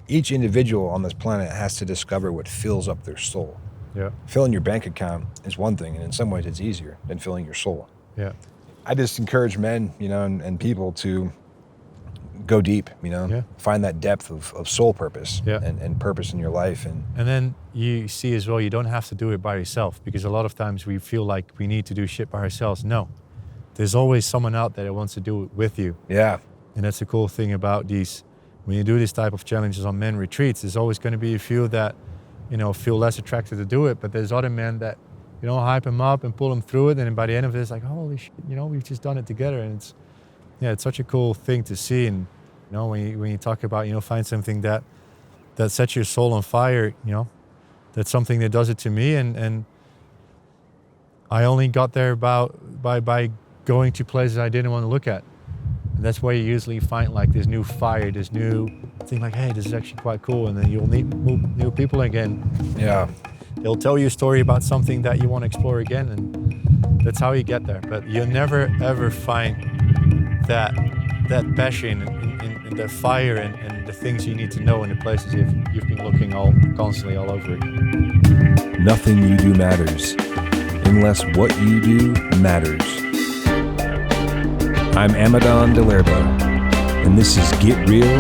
each individual on this planet has to discover what fills up their soul. Yeah. Filling your bank account is one thing, and in some ways it's easier than filling your soul. Yeah. I just encourage men, and people to go deep, find that depth of soul purpose and purpose in your life. And then you see as well, you don't have to do it by yourself, because a lot of times we feel like we need to do shit by ourselves. No, there's always someone out there that wants to do it with you. Yeah. And that's the cool thing about these, when you do this type of challenges on men retreats, there's always going to be a few that, feel less attracted to do it, but there's other men that, hype them up and pull them through it. And by the end of it, it's like, holy shit, we've just done it together. And it's such a cool thing to see. And, when you talk about, find something that sets your soul on fire, that's something that does it to me. And I only got there by going to places I didn't want to look at. And that's where you usually find like this new fire, this new thing like, hey, this is actually quite cool. And then you'll meet new people again. Yeah. They'll tell you a story about something that you want to explore again. And that's how you get there. But you'll never, ever find that passion and that fire and the things you need to know in the places you've been looking constantly all over it. Nothing you do matters unless what you do matters. I'm Amadon DellErba, and this is Get Real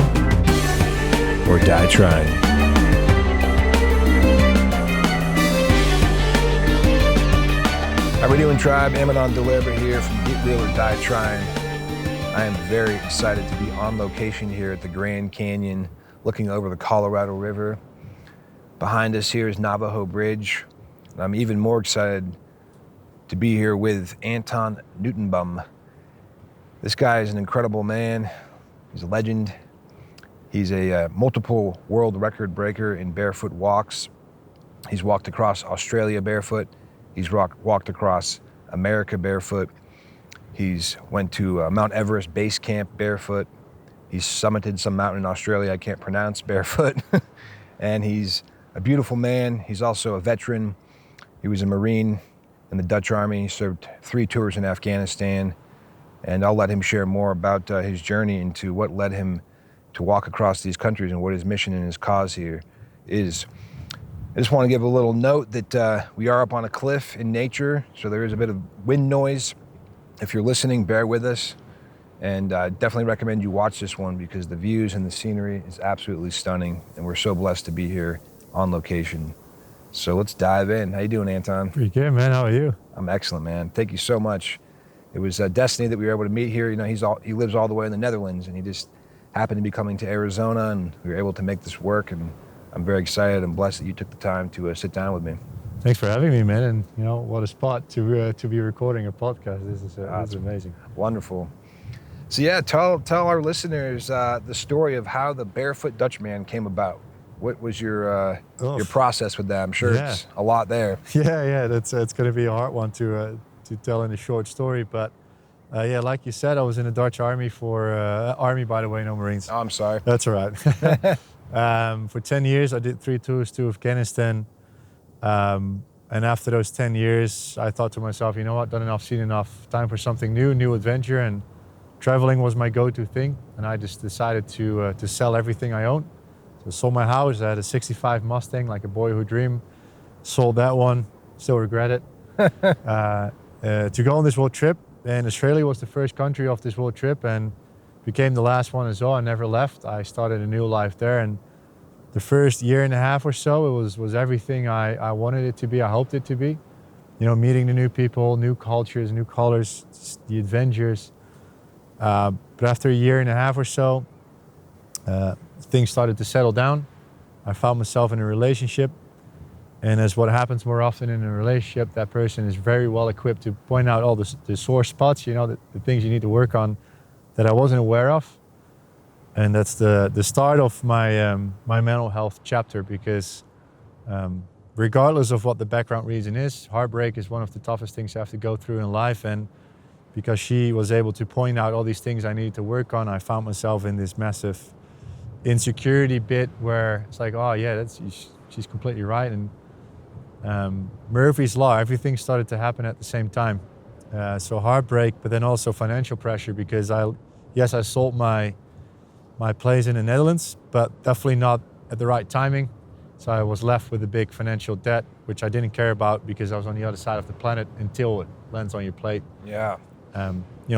or Die Trying. How we doing, tribe? Amadon DellErba here from Get Real or Die Trying. I am very excited to be on location here at the Grand Canyon, looking over the Colorado River. Behind us here is Navajo Bridge. And I'm even more excited to be here with Anton Nootenboom. This guy is an incredible man. He's a legend. He's a multiple world record breaker in barefoot walks. He's walked across Australia barefoot. He's walked across America barefoot. He's went to Mount Everest base camp barefoot. He's summited some mountain in Australia I can't pronounce barefoot. And he's a beautiful man. He's also a veteran. He was a Marine in the Dutch Army. He served 3 tours in Afghanistan. And I'll let him share more about his journey into what led him to walk across these countries and what his mission and his cause here is. I just want to give a little note that we are up on a cliff in nature, so there is a bit of wind noise. If you're listening, bear with us. And I definitely recommend you watch this one because the views and the scenery is absolutely stunning. And we're so blessed to be here on location. So let's dive in. How you doing, Anton? Pretty good, man. How are you? I'm excellent, man. Thank you so much. It was destiny that we were able to meet here. He lives all the way in the Netherlands, and he just happened to be coming to Arizona, and we were able to make this work. And I'm very excited and blessed that you took the time to sit down with me. Thanks for having me, man. And what a spot to be recording a podcast. This is amazing. Wonderful. So yeah, tell our listeners the story of how the Barefoot Dutchman came about. What was your process with that? I'm sure it's a lot there. Yeah. It's going to be a hard one to tell in a short story, but like you said, I was in the Dutch Army for Army, by the way, no Marines. Oh, I'm sorry. That's all right. For 10 years, I did 3 tours to Afghanistan. And after those 10 years, I thought to myself, you know what, done enough, seen enough, time for something new adventure. And traveling was my go-to thing. And I just decided to sell everything I owned. So I sold my house. I had a 65 Mustang, like a boyhood dream. Sold that one, still regret it. To go on this world trip. And Australia was the first country of this world trip and became the last one as well. I never left. I started a new life there. And the first year and a half or so, it was everything I wanted it to be. I hoped it to be. Meeting the new people, new cultures, new colors, the adventures. But after a year and a half or so, things started to settle down. I found myself in a relationship. And as what happens more often in a relationship, that person is very well equipped to point out all the sore spots, the things you need to work on that I wasn't aware of. And that's the start of my my mental health chapter, because regardless of what the background reason is, heartbreak is one of the toughest things you have to go through in life. And because she was able to point out all these things I needed to work on, I found myself in this massive insecurity bit where it's like, oh yeah, she's completely right. And Murphy's Law, everything started to happen at the same time. So heartbreak, but then also financial pressure, because I sold my place in the Netherlands, but definitely not at the right timing. So I was left with a big financial debt, which I didn't care about because I was on the other side of the planet until it lands on your plate. Yeah.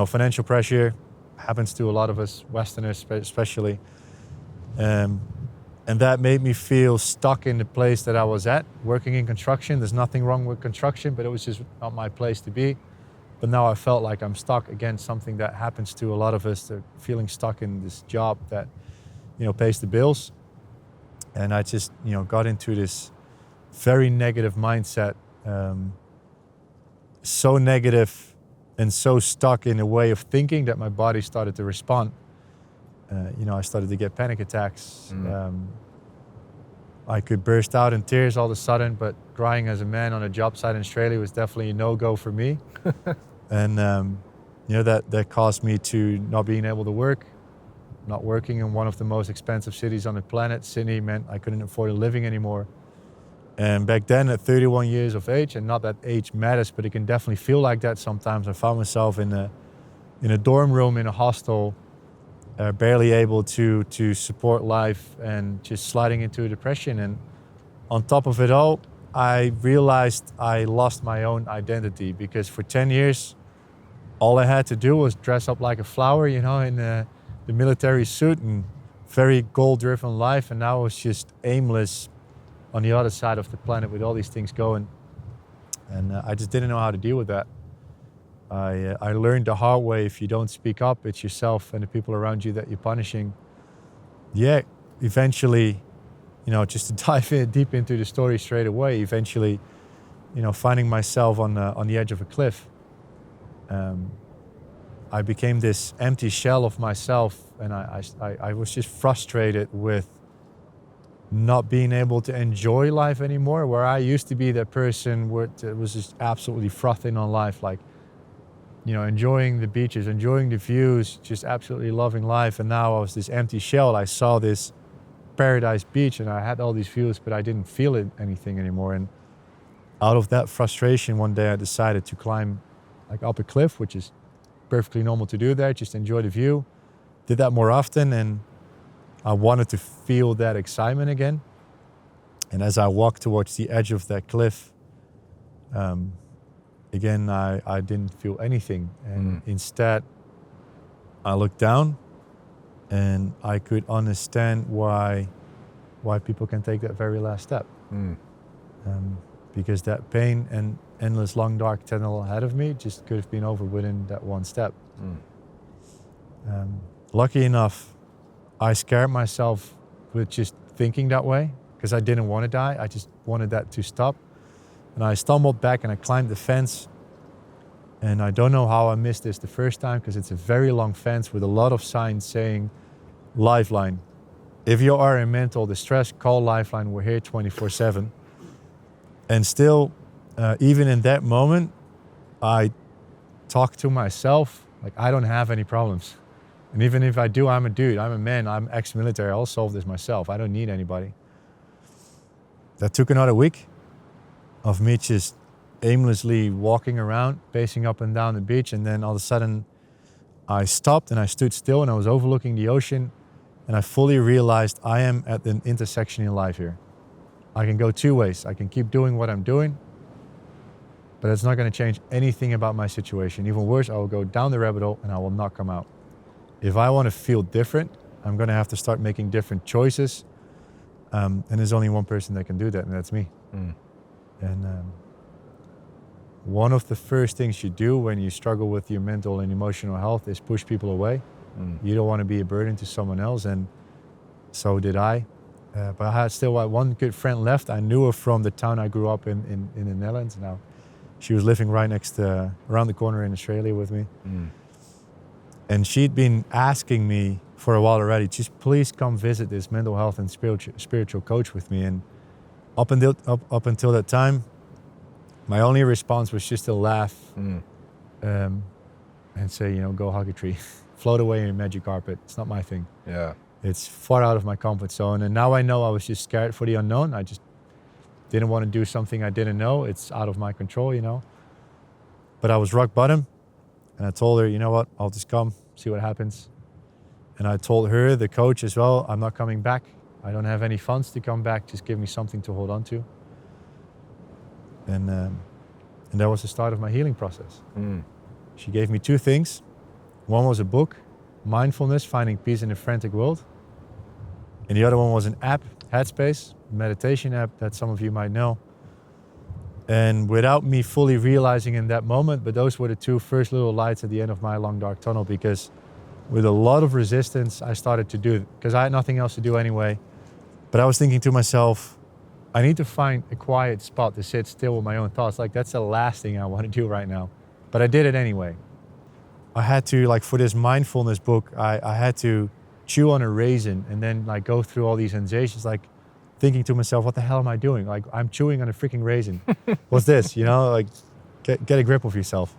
Financial pressure happens to a lot of us, Westerners especially. And that made me feel stuck in the place that I was at, working in construction. There's nothing wrong with construction, but it was just not my place to be. But now I felt like I'm stuck. Again, something that happens to a lot of us. They're feeling stuck in this job that, pays the bills. And I just, got into this very negative mindset. So negative and so stuck in a way of thinking that my body started to respond. I started to get panic attacks. I could burst out in tears all of a sudden, but crying as a man on a job site in Australia was definitely a no-go for me. And, that caused me to not being able to work. Not working in one of the most expensive cities on the planet. Sydney meant I couldn't afford a living anymore. And back then at 31 years of age, and not that age matters, but it can definitely feel like that sometimes, I found myself in a dorm room in a hostel, barely able to support life and just sliding into a depression. And on top of it all, I realized I lost my own identity because for 10 years, all I had to do was dress up like a flower, in the military suit and very goal-driven life. And now I was just aimless on the other side of the planet with all these things going. And I just didn't know how to deal with that. I learned the hard way, if you don't speak up, it's yourself and the people around you that you're punishing. Yeah, eventually, just to dive deep into the story straight away, eventually, finding myself on the edge of a cliff. I became this empty shell of myself, and I was just frustrated with not being able to enjoy life anymore, where I used to be that person that was just absolutely frothing on life, like, enjoying the beaches, enjoying the views, just absolutely loving life. And now I was this empty shell. I saw this paradise beach and I had all these views, but I didn't feel anything anymore. And out of that frustration, one day I decided to climb up a cliff, which is perfectly normal to do there, just enjoy the view. Did that more often, and I wanted to feel that excitement again. And as I walked towards the edge of that cliff, again, I didn't feel anything. And instead, I looked down and I could understand why people can take that very last step. Because that pain and endless long dark tunnel ahead of me just could have been over within that one step. Lucky enough, I scared myself with just thinking that way because I didn't want to die. I just wanted that to stop. And I stumbled back and I climbed the fence. And I don't know how I missed this the first time because it's a very long fence with a lot of signs saying Lifeline. If you are in mental distress, call Lifeline. We're here 24/7. And still, even in that moment, I talked to myself like I don't have any problems. And even if I do, I'm a dude, I'm a man, I'm ex-military, I'll solve this myself. I don't need anybody. That took another week of me just aimlessly walking around, pacing up and down the beach. And then all of a sudden I stopped and I stood still and I was overlooking the ocean. And I fully realized I am at an intersection in life here. I can go two ways. I can keep doing what I'm doing, but it's not going to change anything about my situation. Even worse, I will go down the rabbit hole and I will not come out. If I want to feel different, I'm going to have to start making different choices. And there's only one person that can do that, and that's me. And one of the first things you do when you struggle with your mental and emotional health is push people away. You don't want to be a burden to someone else, and so did I. But I had still one good friend left. I knew her from the town I grew up in the Netherlands. Now, she was living right around the corner in Australia with me. And she'd been asking me for a while already, just please come visit this mental health and spiritual coach with me. And up until that time, my only response was just to laugh and say, go hug a tree, float away in a magic carpet. It's not my thing. Yeah. It's far out of my comfort zone. And now I know I was just scared for the unknown. I just didn't want to do something I didn't know. It's out of my control, But I was rock bottom. And I told her, you know what, I'll just come, see what happens. And I told her, the coach as well, I'm not coming back. I don't have any funds to come back. Just give me something to hold on to. And that was the start of my healing process. She gave me 2 things. One was a book, Mindfulness, Finding Peace in a Frantic World. And the other one was an app, Headspace, a meditation app that some of you might know. And without me fully realizing in that moment, but those were the 2 first little lights at the end of my long dark tunnel, because with a lot of resistance, I started to do it because I had nothing else to do anyway. But I was thinking to myself, I need to find a quiet spot to sit still with my own thoughts. Like, that's the last thing I want to do right now. But I did it anyway. I had to, like, for this mindfulness book, I had to chew on a raisin and then like go through all these sensations, like thinking to myself, what the hell am I doing? Like, I'm chewing on a freaking raisin. What's this? You know, like, get a grip of yourself.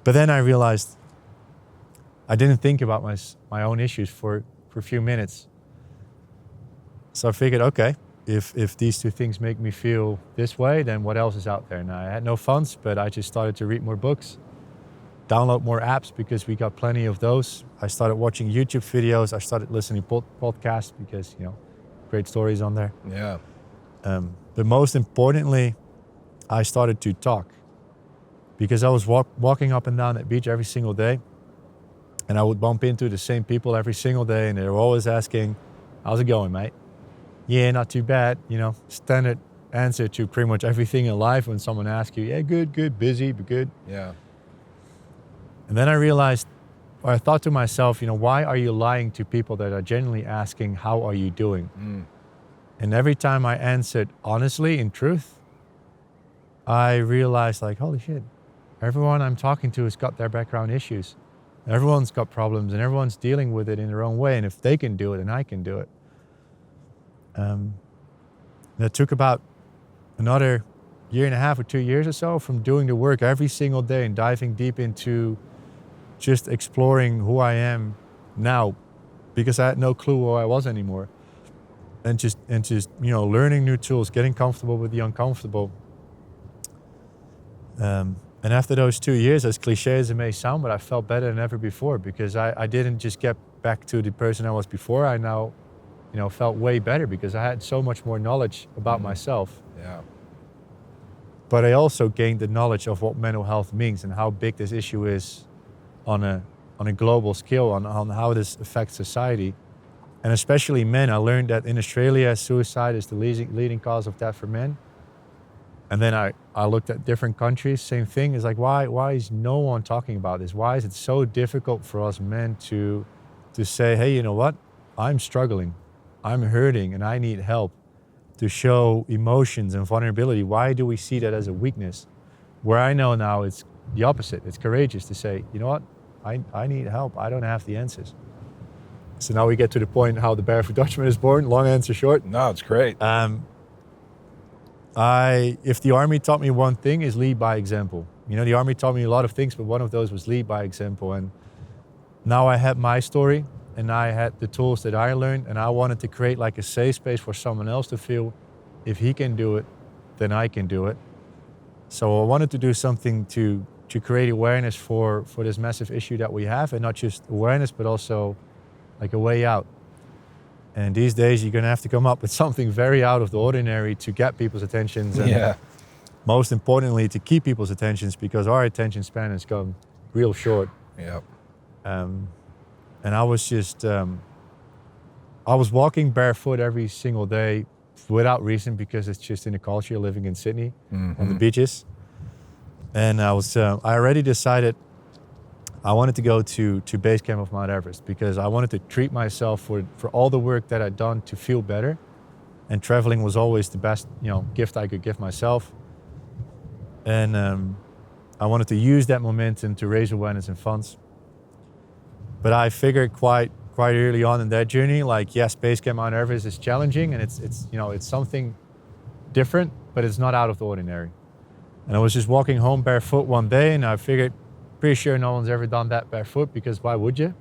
But then I realized I didn't think about my own issues for a few minutes. So I figured, okay, if these 2 things make me feel this way, then what else is out there? Now, I had no funds, but I just started to read more books, download more apps because we got plenty of those. I started watching YouTube videos. I started listening to podcasts because, you know, great stories on there. Yeah. But most importantly, I started to talk because I was walking up and down that beach every single day. And I would bump into the same people every single day, and they were always asking, how's it going, mate? Yeah, not too bad. You know, standard answer to pretty much everything in life when someone asks you, yeah, good, busy, but good. Yeah. And then I realized, or I thought to myself, you know, why are you lying to people that are genuinely asking, how are you doing? And every time I answered honestly, in truth, I realized, like, holy shit, everyone I'm talking to has got their background issues. Everyone's got problems and everyone's dealing with it in their own way. And if they can do it, then I can do it. That took about another 1.5 or 2 years or so from doing the work every single day and diving deep into just exploring who I am now, because I had no clue who I was anymore. And just you know, learning new tools, getting comfortable with the uncomfortable. And after those 2 years, as cliche as it may sound, but I felt better than ever before, because I didn't just get back to the person I was before. I now, you know, felt way better because I had so much more knowledge about myself. Yeah. But I also gained the knowledge of what mental health means and how big this issue is on a global scale, on how this affects society. And especially men. I learned that in Australia, suicide is the leading cause of death for men. And then I looked at different countries, same thing. It's like, why is no one talking about this? Why is it so difficult for us men to say, hey, you know what? I'm struggling, I'm hurting, and I need help, to show emotions and vulnerability. Why do we see that as a weakness? Where I know now it's the opposite. It's courageous to say, you know what? I need help. I don't have the answers. So now we get to the point how the Barefoot Dutchman is born. Long answer short. No, it's great. If the army taught me one thing, is lead by example. You know, the army taught me a lot of things, but one of those was lead by example. And now I had my story, and I had the tools that I learned, and I wanted to create like a safe space for someone else to feel, if he can do it, then I can do it. So I wanted to do something to create awareness for this massive issue that we have, and not just awareness, but also like a way out. And these days, you're going to have to come up with something very out of the ordinary to get people's attentions. And most importantly, to keep people's attentions, because our attention span has gone real short. Yep. And I was just, I was walking barefoot every single day without reason, because it's just in the culture living in Sydney on the beaches. And I already decided I wanted to go to base camp of Mount Everest, because I wanted to treat myself for all the work that I'd done to feel better. And traveling was always the best, you know, gift I could give myself. And I wanted to use that momentum to raise awareness and funds. But I figured quite early on in that journey, like, yes, base camp Mount Everest is challenging, and it's you know, it's something different, but it's not out of the ordinary. And I was just walking home barefoot one day, and I figured, pretty sure no one's ever done that barefoot, because why would you?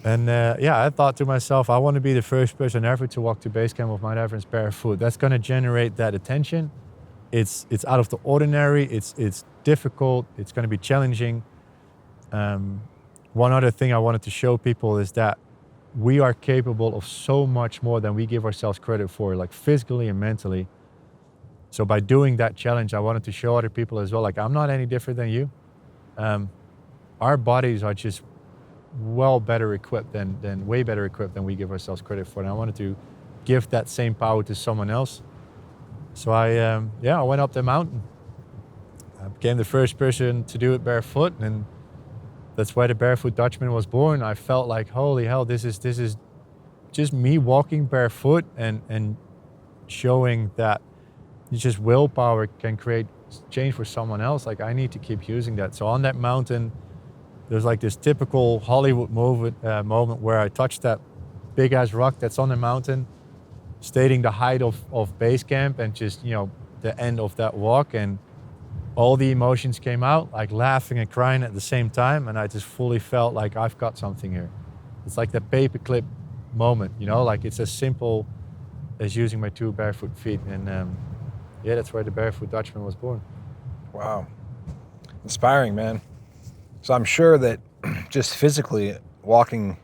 And I thought to myself, I want to be the first person ever to walk to base camp of Mount Everest barefoot. That's going to generate that attention. It's out of the ordinary. It's difficult. It's going to be challenging. One other thing I wanted to show people is that we are capable of so much more than we give ourselves credit for, like physically and mentally. So by doing that challenge, I wanted to show other people as well, like I'm not any different than you. Our bodies are just way better equipped than we give ourselves credit for. And I wanted to give that same power to someone else. So I went up the mountain. I became the first person to do it barefoot, and that's why the Barefoot Dutchman was born. I felt like, holy hell, this is just me walking barefoot and showing that just willpower can create change for someone else. Like I need to keep using that. So on that mountain, there's like this typical Hollywood moment where I touched that big ass rock that's on the mountain, stating the height of base camp and just, the end of that walk. And all the emotions came out, like laughing and crying at the same time. And I just fully felt like I've got something here. It's like the paperclip moment, like it's as simple as using my 2 barefoot feet. And that's where the Barefoot Dutchman was born. Wow. Inspiring, man. So I'm sure that just physically walking,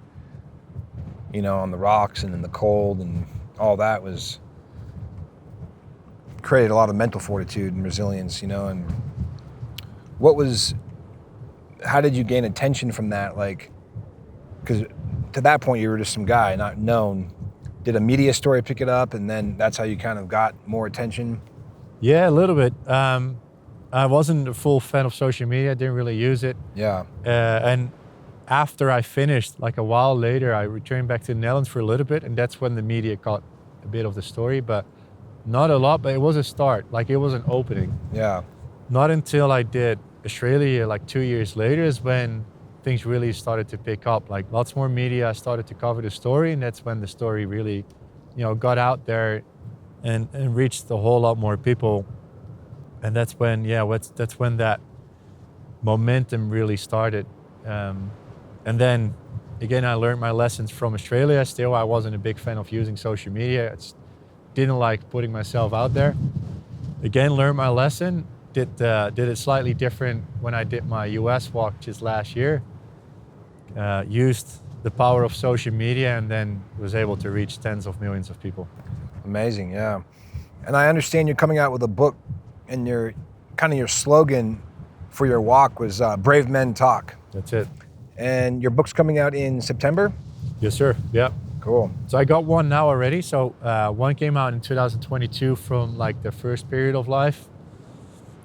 on the rocks and in the cold and all that created a lot of mental fortitude and resilience, and how did you gain attention from that? Like, because to that point you were just some guy, not known. Did a media story pick it up and then that's how you kind of got more attention? Yeah, a little bit. I wasn't a full fan of social media. I didn't really use it. Yeah. And after I finished, like a while later, I returned back to the Netherlands for a little bit, and that's when the media caught a bit of the story, but not a lot, but it was a start. Like it was an opening. Yeah. Not until I did Australia, like 2 years later, is when things really started to pick up. Like lots more media started to cover the story, and that's when the story really, got out there and reached a whole lot more people. And that's when, that's when that momentum really started. And then again, I learned my lessons from Australia. Still, I wasn't a big fan of using social media. I just didn't like putting myself out there. Again, learned my lesson. Did it slightly different when I did my US walk just last year. Used the power of social media and then was able to reach tens of millions of people. Amazing, yeah. And I understand you're coming out with a book, and your slogan for your walk was Brave Men Talk. That's it. And your book's coming out in September? Yes, sir. Yeah. Cool. So I got one now already. So one came out in 2022 from like the first period of life.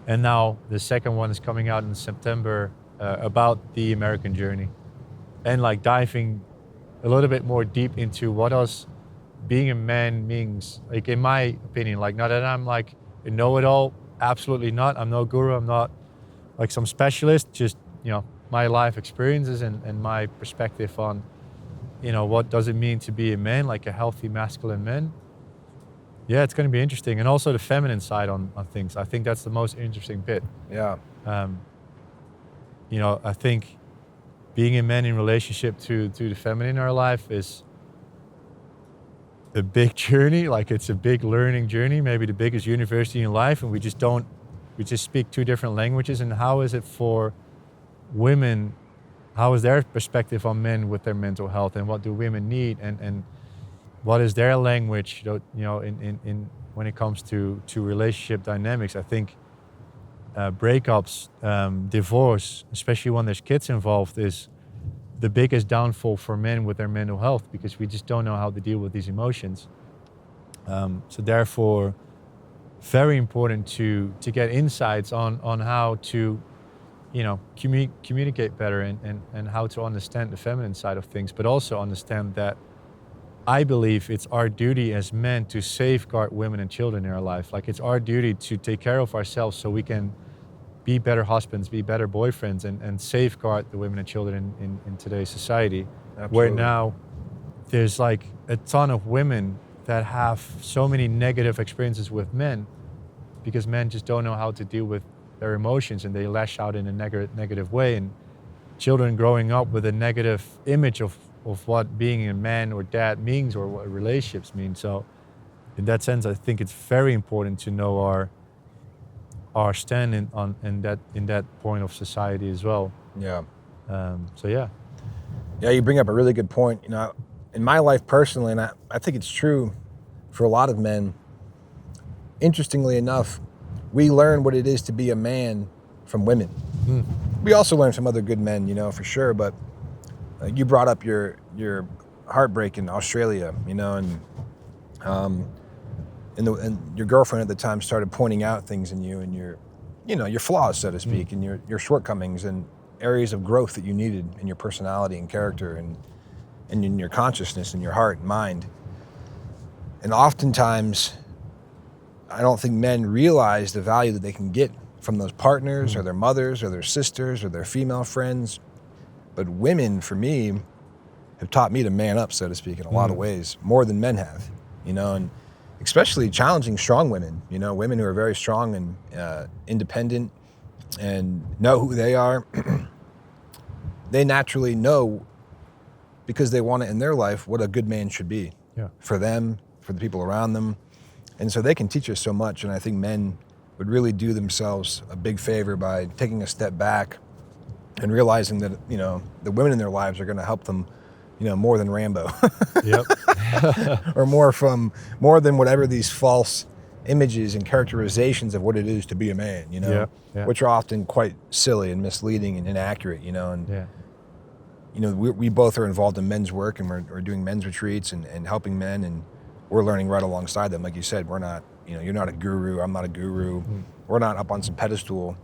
And now the second one is coming out in September about the American journey. And like diving a little bit more deep into what does being a man means, like in my opinion. Like not that I'm like a know-it-all, absolutely not. I'm no guru, I'm not like some specialist, just, my life experiences and my perspective on, what does it mean to be a man, like a healthy masculine man. Yeah, it's going to be interesting. And also the feminine side on things. I think that's the most interesting bit. Yeah. I think being a man in relationship to the feminine in our life is a big journey. Like it's a big learning journey, maybe the biggest university in life. And we just speak 2 different languages. And how is it for women? How is their perspective on men with their mental health, and what do women need, and what is their language, in when it comes to relationship dynamics? I think breakups, divorce, especially when there's kids involved, is the biggest downfall for men with their mental health, because we just don't know how to deal with these emotions. So therefore, very important to get insights on how to communicate better and how to understand the feminine side of things, but also understand that I believe it's our duty as men to safeguard women and children in our life. Like it's our duty to take care of ourselves so we can be better husbands, be better boyfriends, and safeguard the women and children in today's society. Absolutely. Where now there's like a ton of women that have so many negative experiences with men because men just don't know how to deal with their emotions, and they lash out in a negative way, and children growing up with a negative image of what being a man or dad means, or what relationships mean. So in that sense, I think it's very important to know our stand in that point of society as well. Yeah. So yeah. Yeah, you bring up a really good point. in my life personally, and I think it's true for a lot of men, interestingly enough, we learn what it is to be a man from women. We also learn from other good men, for sure, but you brought up your heartbreak in Australia, and your girlfriend at the time started pointing out things in you and your flaws, so to speak, and your shortcomings and areas of growth that you needed in your personality and character and in your consciousness and your heart and mind. And oftentimes, I don't think men realize the value that they can get from those partners or their mothers or their sisters or their female friends. But women, for me, have taught me to man up, so to speak, in a lot of ways, more than men have, and especially challenging strong women, women who are very strong and independent and know who they are. They naturally know, because they want it in their life, what a good man should be for them, for the people around them. And so they can teach us so much. And I think men would really do themselves a big favor by taking a step back and realizing that, the women in their lives are going to help them, more than Rambo. Yep. Or more than whatever these false images and characterizations of what it is to be a man, which are often quite silly and misleading and inaccurate, we both are involved in men's work, and we're doing men's retreats and helping men, and we're learning right alongside them. Like you said, we're not, you're not a guru, I'm not a guru. We're not up on some pedestal,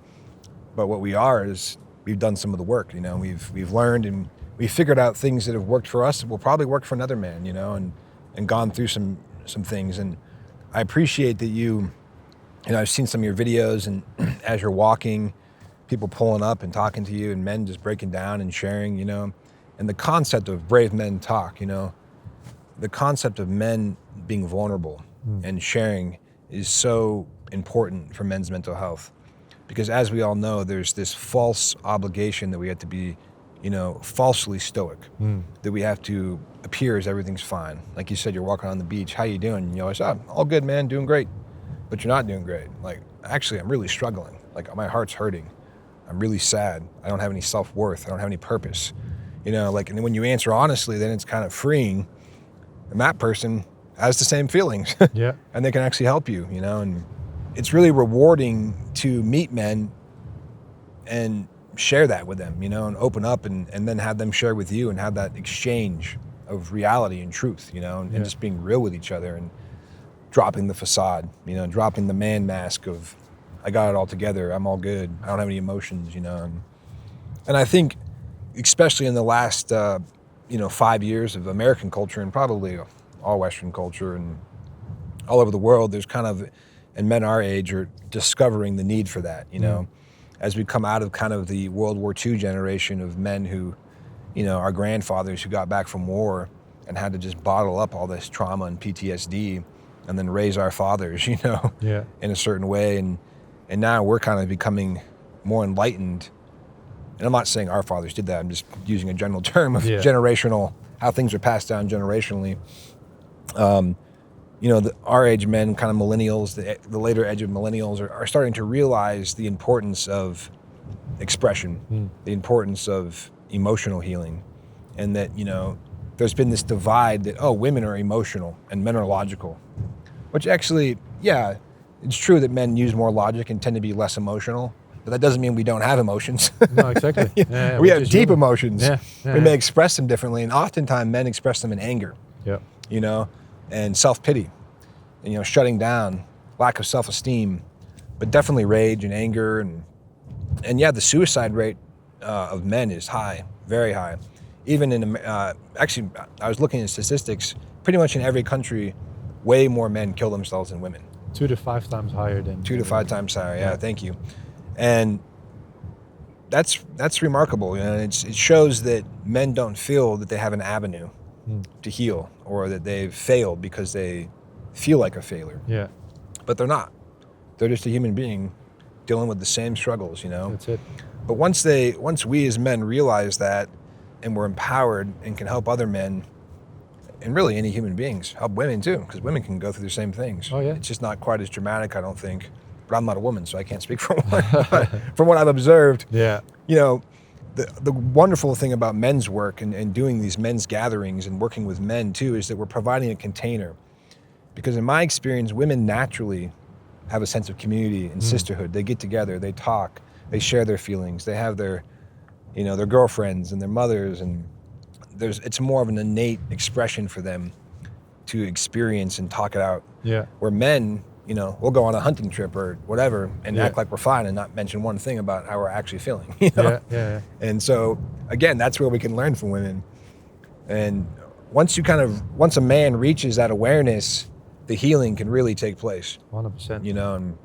but what we are is we've done some of the work, we've learned and we figured out things that have worked for us that will probably work for another man, and gone through some things. And I appreciate that I've seen some of your videos, and as you're walking, people pulling up and talking to you, and men just breaking down and sharing, and the concept of brave men talk, the concept of men being vulnerable and sharing is so important for men's mental health. Because as we all know, there's this false obligation that we have to be, falsely stoic, that we have to appear as everything's fine. Like you said, you're walking on the beach, how you doing? And you always, all good, man, doing great. But you're not doing great. Like, actually, I'm really struggling. Like, my heart's hurting. I'm really sad. I don't have any self-worth. I don't have any purpose. And then when you answer honestly, then it's kind of freeing. And that person has the same feelings. Yeah. And they can actually help you, and it's really rewarding to meet men and share that with them, and open up and then have them share with you and have that exchange of reality and truth, and just being real with each other and dropping the facade, dropping the man mask of, I got it all together, I'm all good, I don't have any emotions, and I think, especially in the last, 5 years of American culture, and probably all Western culture and all over the world, there's kind of, and men our age are discovering the need for that, as we come out of kind of the World War II generation of men who, our grandfathers who got back from war and had to just bottle up all this trauma and PTSD and then raise our fathers, in a certain way. And now we're kind of becoming more enlightened. And I'm not saying our fathers did that, I'm just using a general term of generational, how things are passed down generationally. Our age men, kind of millennials, the later edge of millennials are starting to realize the importance of expression, the importance of emotional healing, and that, there's been this divide that, women are emotional and men are logical, which actually, it's true that men use more logic and tend to be less emotional, but that doesn't mean we don't have emotions. No, exactly. We have deep emotions. We may Yeah. express them differently, and oftentimes men express them in anger. Yeah. And self-pity, and, shutting down, lack of self-esteem, but definitely rage and anger. And the suicide rate of men is high, very high. Even in, actually, I was looking at statistics, pretty much in every country, way more men kill themselves than women. 2 to 5 times higher than 2 to 5 times higher, yeah, thank you. And that's remarkable, it shows that men don't feel that they have an avenue to heal, or that they've failed because they feel like a failure. Yeah. But they're not. They're just a human being dealing with the same struggles, That's it. But once we as men realize that, and we're empowered and can help other men, and really any human beings, help women too, because women can go through the same things. Oh, yeah. It's just not quite as dramatic, I don't think. But I'm not a woman, so I can't speak for women. But from what I've observed, the wonderful thing about men's work and doing these men's gatherings and working with men too is that we're providing a container. Because in my experience, women naturally have a sense of community and sisterhood. They get together, they talk, they share their feelings, they have their, their girlfriends and their mothers, and it's more of an innate expression for them to experience and talk it out. Yeah. Where men, we'll go on a hunting trip or whatever and act like we're fine and not mention one thing about how we're actually feeling. Yeah. And so again, that's where we can learn from women. And once a man reaches that awareness, the healing can really take place. 100%. And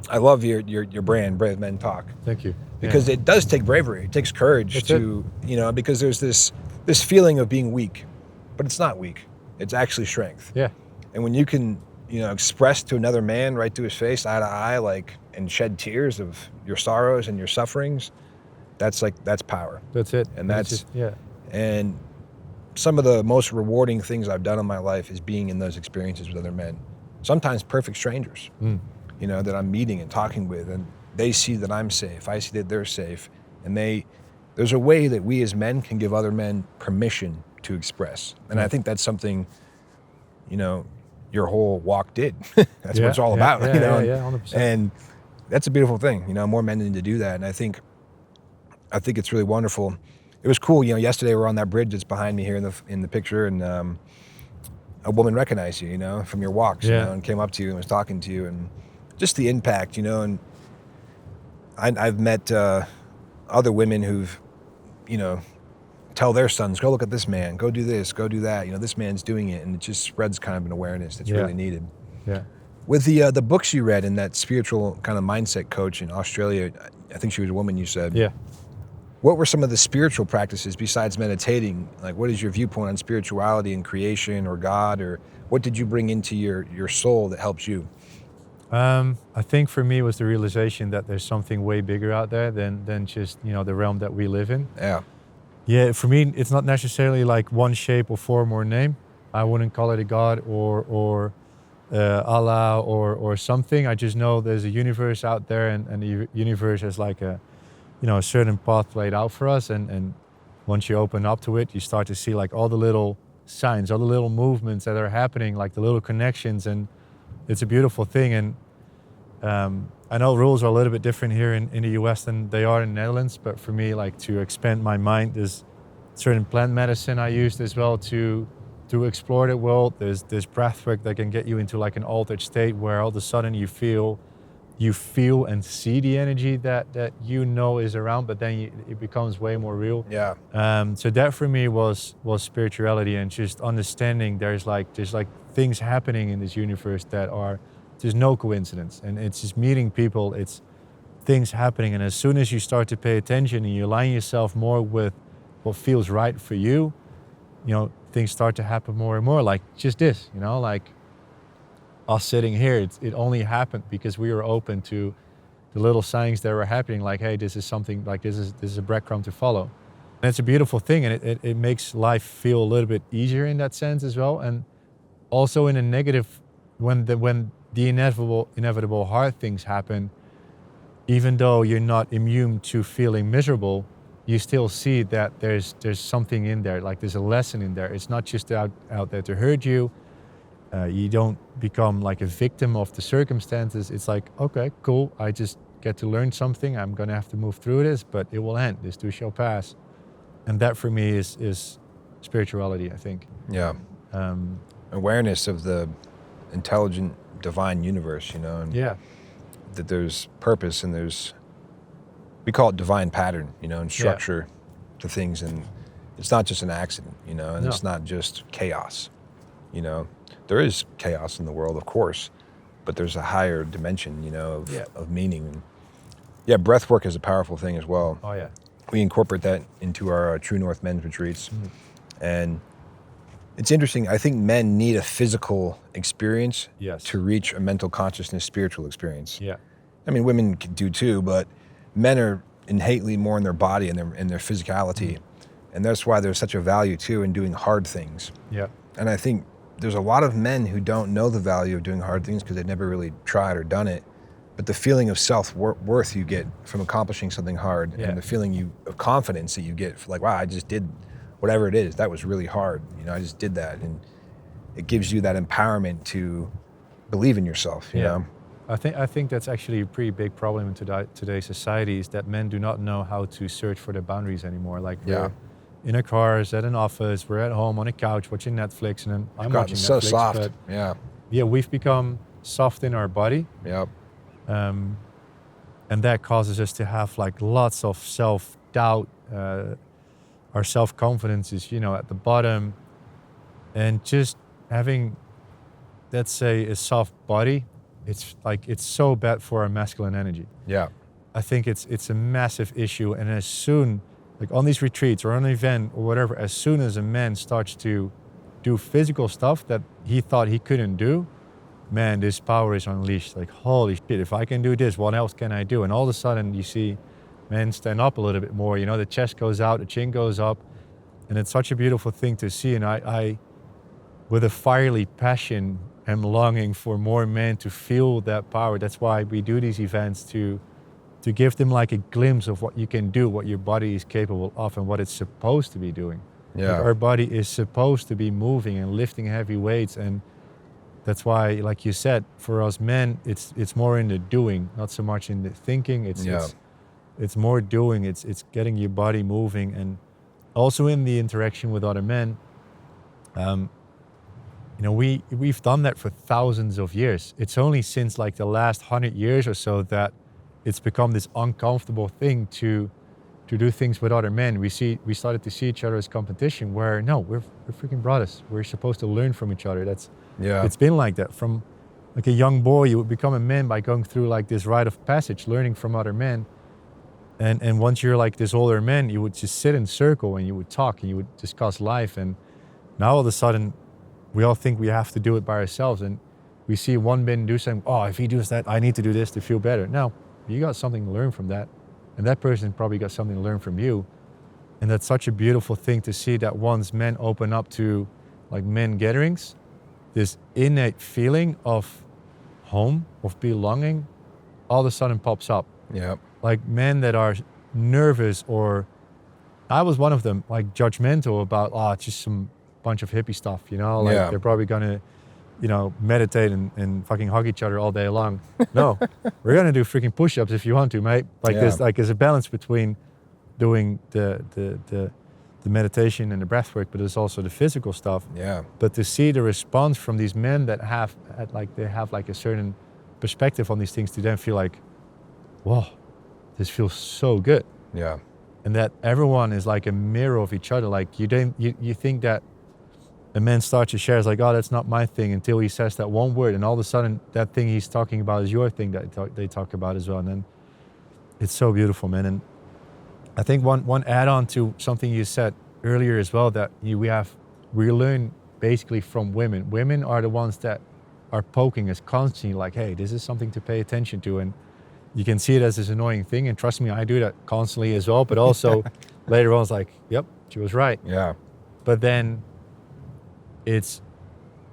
I love your brand, Brave Men Talk. Thank you. Because it does take bravery. It takes courage because there's this feeling of being weak, but it's not weak. It's actually strength. Yeah. And when you can, express to another man right to his face, eye to eye, and shed tears of your sorrows and your sufferings, that's power. That's it. And and some of the most rewarding things I've done in my life is being in those experiences with other men. Sometimes perfect strangers, that I'm meeting and talking with, and they see that I'm safe. I see that they're safe. And there's a way that we as men can give other men permission to express. And I think that's something, your whole walk did. That's what it's all about, Yeah, 100%. And that's a beautiful thing. More men need to do that. And I think it's really wonderful. It was cool. Yesterday we're on that bridge that's behind me here in the picture, and a woman recognized you, from your walks, and came up to you and was talking to you, and just the impact, and I've met other women who've, tell their sons, go look at this man, go do this, go do that. This man's doing it, and it just spreads kind of an awareness that's really needed. Yeah. With the books you read and that spiritual kind of mindset coach in Australia, I think she was a woman, you said. Yeah. What were some of the spiritual practices besides meditating? Like, what is your viewpoint on spirituality and creation or God, or what did you bring into your soul that helps you? I think for me it was the realization that there's something way bigger out there than just, the realm that we live in. Yeah. Yeah, for me, it's not necessarily like one shape or form or name. I wouldn't call it a God or Allah or something. I just know there's a universe out there, and the universe has like a certain path laid out for us. And once you open up to it, you start to see like all the little signs, all the little movements that are happening, like the little connections, and it's a beautiful thing. And I know rules are a little bit different here in the US than they are in the Netherlands, but for me, like, to expand my mind, there's certain plant medicine I used as well to explore the world. There's breath work that can get you into like an altered state where all of a sudden you feel and see the energy that is around, but then it becomes way more real. Yeah. So that for me was spirituality, and just understanding there's like things happening in this universe that are just no coincidence, and it's just meeting people, it's things happening, and as soon as you start to pay attention and you align yourself more with what feels right for you, things start to happen more and more. Like just this, like us sitting here, it only happened because we were open to the little signs that were happening, like, hey, this is something, like this is a breadcrumb to follow. And it's a beautiful thing, and it makes life feel a little bit easier in that sense as well. And also in a negative, when the inevitable hard things happen, even though you're not immune to feeling miserable, you still see that there's something in there, like there's a lesson in there. It's not just out there to hurt you. You don't become like a victim of the circumstances. It's like, okay, cool, I just get to learn something. I'm gonna have to move through this, but it will end. This too shall pass. And that for me is spirituality, I think. Yeah. Awareness of the intelligent divine universe, and that there's purpose, and we call it divine pattern, and structure to things, and it's not just an accident, and it's not just chaos, There is chaos in the world, of course, but there's a higher dimension, of meaning. And breath work is a powerful thing as well. Oh yeah. We incorporate that into our True North men's retreats, and it's interesting. I think men need a physical experience to reach a mental consciousness, spiritual experience. Yeah. I mean, women can do too, but men are innately more in their body and their physicality. And that's why there's such a value too in doing hard things. Yeah. And I think there's a lot of men who don't know the value of doing hard things because they've never really tried or done it. But the feeling of self-worth you get from accomplishing something hard, and the feeling of confidence that you get, like, wow, I just did whatever it is. That was really hard. You know, I just did that. And it gives you that empowerment to believe in yourself, you know? I think that's actually a pretty big problem in today's society, is that men do not know how to search for their boundaries anymore. Like, we're in our cars, at an office, we're at home on a couch watching Netflix, and then I'm watching so Netflix. soft. But Yeah, we've become soft in our body. Yep. And that causes us to have like lots of self-doubt. Our self-confidence is, you know, at the bottom, and just having, let's say, a soft body, it's so bad for our masculine energy. Yeah. I think it's a massive issue. And as soon, like on these retreats or on an event or whatever, as soon as a man starts to do physical stuff that he thought he couldn't do, man, this power is unleashed. Like, holy shit, if I can do this, what else can I do? And all of a sudden you see men stand up a little bit more, you know, the chest goes out, the chin goes up, and it's such a beautiful thing to see. And I with a fiery passion, am longing for more men to feel that power. That's why we do these events, to give them like a glimpse of what you can do, what your body is capable of, and what it's supposed to be doing. Yeah. Like, our body is supposed to be moving and lifting heavy weights, and that's why, like you said, for us men, it's more in the doing, not so much in the thinking. It's more doing. It's getting your body moving, and also in the interaction with other men. You know, we've done that for thousands of years. It's only since like the last 100 years or so that it's become this uncomfortable thing to do things with other men. We started to see each other as competition, where no, we're freaking brothers. We're supposed to learn from each other. It's been like that from like a young boy. You would become a man by going through like this rite of passage, learning from other men. And once you're like this older man, you would just sit in circle and you would talk and you would discuss life. And now all of a sudden, we all think we have to do it by ourselves, and we see one man do something. Oh, if he does that, I need to do this to feel better. No, you got something to learn from that, and that person probably got something to learn from you. And that's such a beautiful thing to see, that once men open up to like men gatherings, this innate feeling of home, of belonging, all of a sudden pops up. Yeah. Like men that are nervous, or I was one of them, like judgmental about, it's just some bunch of hippie stuff, you know, like they're probably gonna, you know, meditate and fucking hug each other all day long. No, we're gonna do freaking push-ups if you want to, mate. Like there's a balance between doing the meditation and the breath work, but there's also the physical stuff. Yeah. But to see the response from these men that have a certain perspective on these things, to then feel like, whoa, this feels so good. Yeah. And that everyone is like a mirror of each other. Like you think that a man starts to share, it's like, oh, that's not my thing, until he says that one word, and all of a sudden that thing he's talking about is your thing that they talk about as well. And then it's so beautiful, man. And I think one add-on to something you said earlier as well, that we learn basically from women. Women are the ones that are poking us constantly, like, hey, this is something to pay attention to. And you can see it as this annoying thing, and trust me, I do that constantly as well. But also later on, it's like, yep, she was right. Yeah. But then it's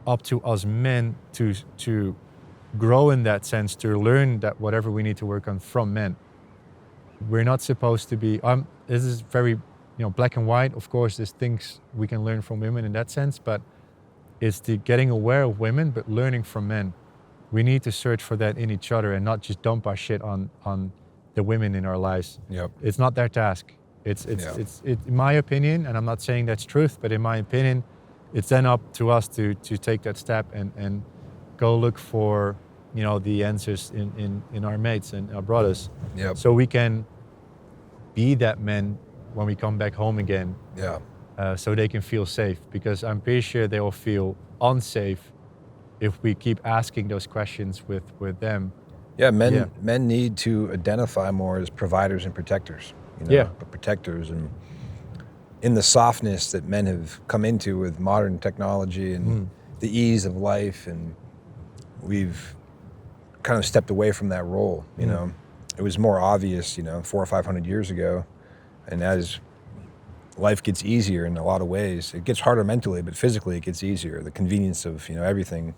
up to us men to grow in that sense, to learn that whatever we need to work on from men. We're not supposed to be, this is very, you know, black and white. Of course, there's things we can learn from women in that sense, but it's the getting aware of women, but learning from men. We need to search for that in each other, and not just dump our shit on the women in our lives. Yep. It's not their task. It's in my opinion, and I'm not saying that's truth, but in my opinion, it's then up to us to take that step and go look for, you know, the answers in our mates and our brothers. Yep. So we can be that men when we come back home again. Yeah. So they can feel safe, because I'm pretty sure they will feel unsafe if we keep asking those questions with them. Yeah, men need to identify more as providers and protectors. You know, protectors, and in the softness that men have come into with modern technology and the ease of life, and we've kind of stepped away from that role. You know, it was more obvious, you know, 400 or 500 years ago, and as life gets easier in a lot of ways, it gets harder mentally, but physically it gets easier. The convenience of, you know, everything,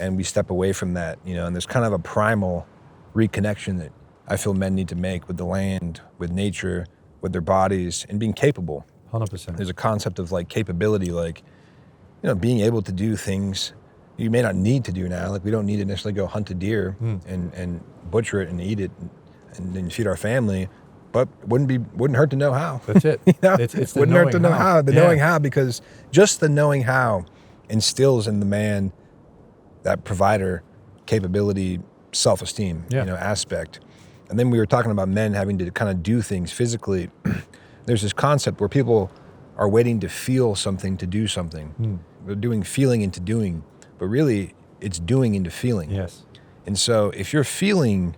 and we step away from that. You know, and there's kind of a primal reconnection that I feel men need to make with the land, with nature, with their bodies, and being capable. 100%. There's a concept of like capability, like, you know, being able to do things you may not need to do now. Like we don't need to necessarily go hunt a deer and butcher it and eat it and then feed our family, but wouldn't hurt to know how. That's it. You know? It's the wouldn't hurt to know knowing how. The knowing how, because just the knowing how instills in the man that provider capability, self-esteem, you know, aspect. And then we were talking about men having to kind of do things physically. There's this concept where people are waiting to feel something to do something. They're doing feeling into doing, but really it's doing into feeling. Yes. And so if you're feeling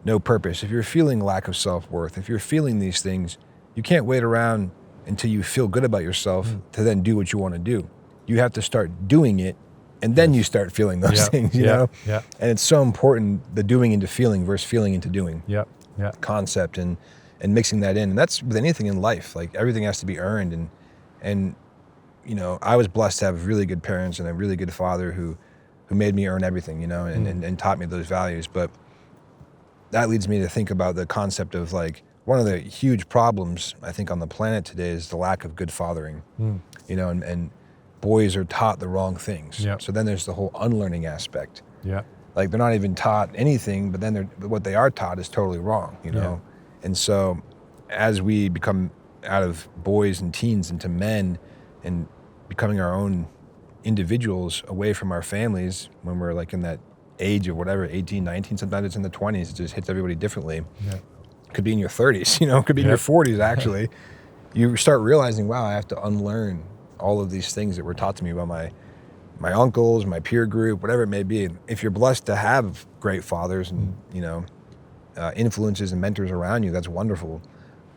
no purpose, if you're feeling lack of self-worth, if you're feeling these things, you can't wait around until you feel good about yourself to then do what you want to do. You have to start doing it, and then you start feeling those things, you know? Yeah. And it's so important, the doing into feeling versus feeling into doing concept, and mixing that in. And that's with anything in life. Like everything has to be earned. And you know, I was blessed to have really good parents and a really good father who made me earn everything, you know, and taught me those values. But that leads me to think about the concept of like, one of the huge problems I think on the planet today is the lack of good fathering, you know, and boys are taught the wrong things. So then there's the whole unlearning aspect. Like they're not even taught anything, but then what they are taught is totally wrong, you know? And so as we become out of boys and teens into men and becoming our own individuals away from our families, when we're like in that age of whatever, 18, 19, sometimes it's in the 20s, it just hits everybody differently. Could be in your 30s, you know, could be in your 40s actually. You start realizing, wow, I have to unlearn all of these things that were taught to me by my uncles, my peer group, whatever it may be. And if you're blessed to have great fathers and, you know, influences and mentors around you, that's wonderful.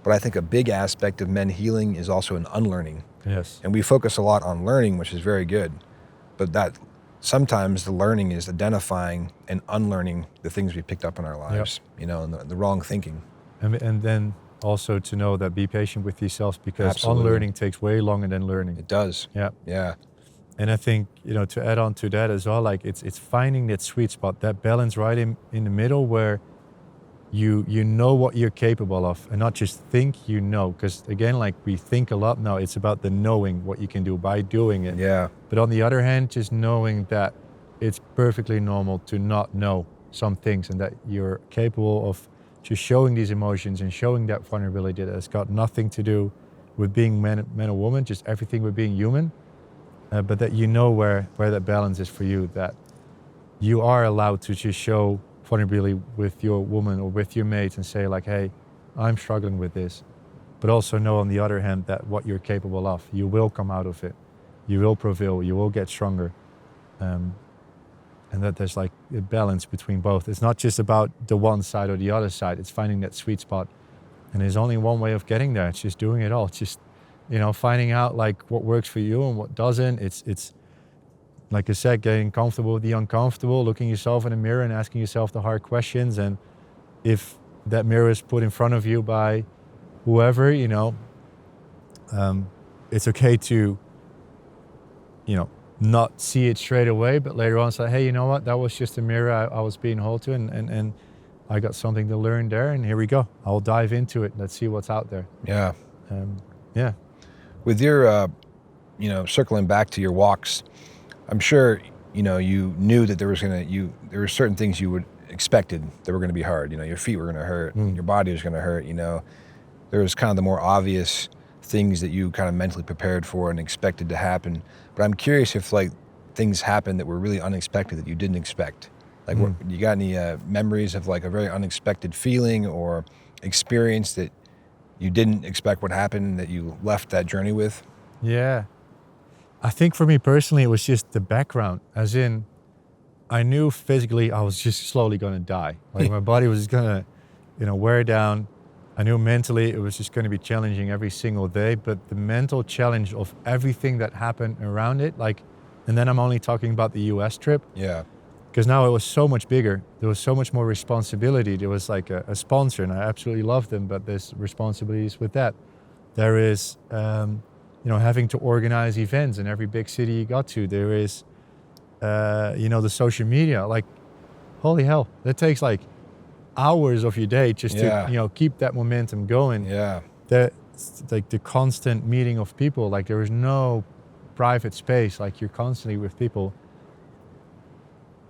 But I think a big aspect of men healing is also an unlearning. And we focus a lot on learning, which is very good. But that sometimes the learning is identifying and unlearning the things we picked up in our lives, you know, and the wrong thinking. And then also to know that be patient with yourselves, because unlearning takes way longer than learning. It does. And I think, you know, to add on to that as well, like it's finding that sweet spot, that balance right in the middle where you know what you're capable of and not just think you know. Because again, like we think a lot now, it's about the knowing what you can do by doing it. But on the other hand, just knowing that it's perfectly normal to not know some things and that you're capable of just showing these emotions and showing that vulnerability that has got nothing to do with being man or woman, just everything with being human. But that you know where that balance is for you, that you are allowed to just show vulnerability with your woman or with your mates and say like, hey, I'm struggling with this. But also know on the other hand that what you're capable of, you will come out of it. You will prevail, you will get stronger. And that there's like a balance between both. It's not just about the one side or the other side, it's finding that sweet spot. And there's only one way of getting there, it's just doing it all. It's just, you know, finding out like what works for you and what doesn't. It's like I said, getting comfortable with the uncomfortable, looking yourself in the mirror and asking yourself the hard questions. And if that mirror is put in front of you by whoever, you know, it's okay to, you know, not see it straight away, but later on say, hey, you know what, that was just a mirror I was being held to, and I got something to learn there, and here we go. I'll dive into it. Let's see what's out there. With your, you know, circling back to your walks, I'm sure, you know, you knew that there were certain things you would expected that were going to be hard. You know, your feet were going to hurt, your body was going to hurt, you know. There was kind of the more obvious things that you kind of mentally prepared for and expected to happen. But I'm curious if like things happened that were really unexpected that you didn't expect. Like, you got any memories of like a very unexpected feeling or experience that you didn't expect would happen that you left that journey with? Yeah. I think for me personally, it was just the background, as in I knew physically I was just slowly going to die. Like my body was going to, you know, wear down. I knew mentally it was just going to be challenging every single day, but the mental challenge of everything that happened around it, like, and then I'm only talking about the US trip. Because now it was so much bigger. There was so much more responsibility. There was like a sponsor, and I absolutely loved them, but there's responsibilities with that. There is, you know, having to organize events in every big city you got to. There is, you know, the social media. Like, holy hell, that takes like hours of your day just Yeah. to keep that momentum going. Yeah. Like the constant meeting of people, like there is no private space, like you're constantly with people.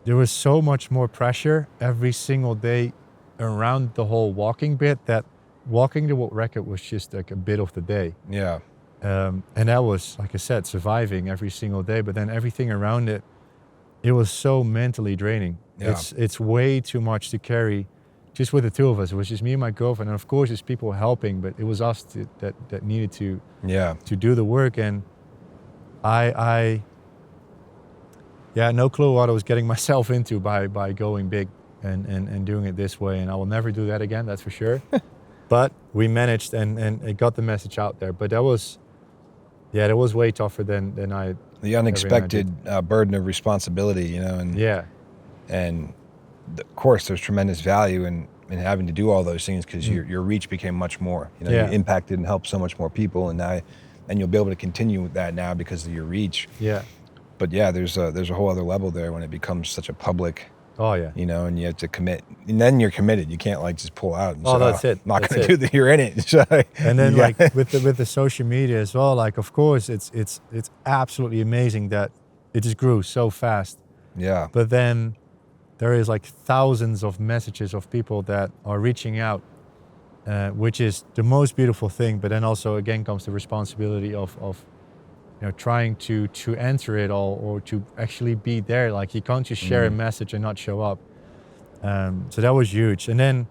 There was so much more pressure every single day around the whole walking bit that walking the world record was just like a bit of the day. Yeah. And that was, like I said, surviving every single day, but then everything around it, it was so mentally draining. Yeah. It's way too much to carry just with the two of us. It was just me and my girlfriend, and of course there's people helping, but it was us that needed to do the work. And I no clue what I was getting myself into by going big and doing it this way, and I will never do that again, that's for sure. But we managed and it got the message out there. But that was way tougher than I. The unexpected burden of responsibility, and and of course there's tremendous value in having to do all those things, because your reach became much more. You impacted and helped so much more people, and you'll be able to continue with that now because of your reach. Yeah. But there's a whole other level there when it becomes such a public. Oh yeah. And you have to commit, and then you're committed. You can't like just pull out. And say, that's it. I'm not going to do that. You're in it. So, and then like with the social media as well. Like of course it's absolutely amazing that it just grew so fast. Yeah. But then there is like thousands of messages of people that are reaching out, which is the most beautiful thing. But then also again comes the responsibility of trying to answer it all, or to actually be there. Like you can't just share a message and not show up. So that was huge. And then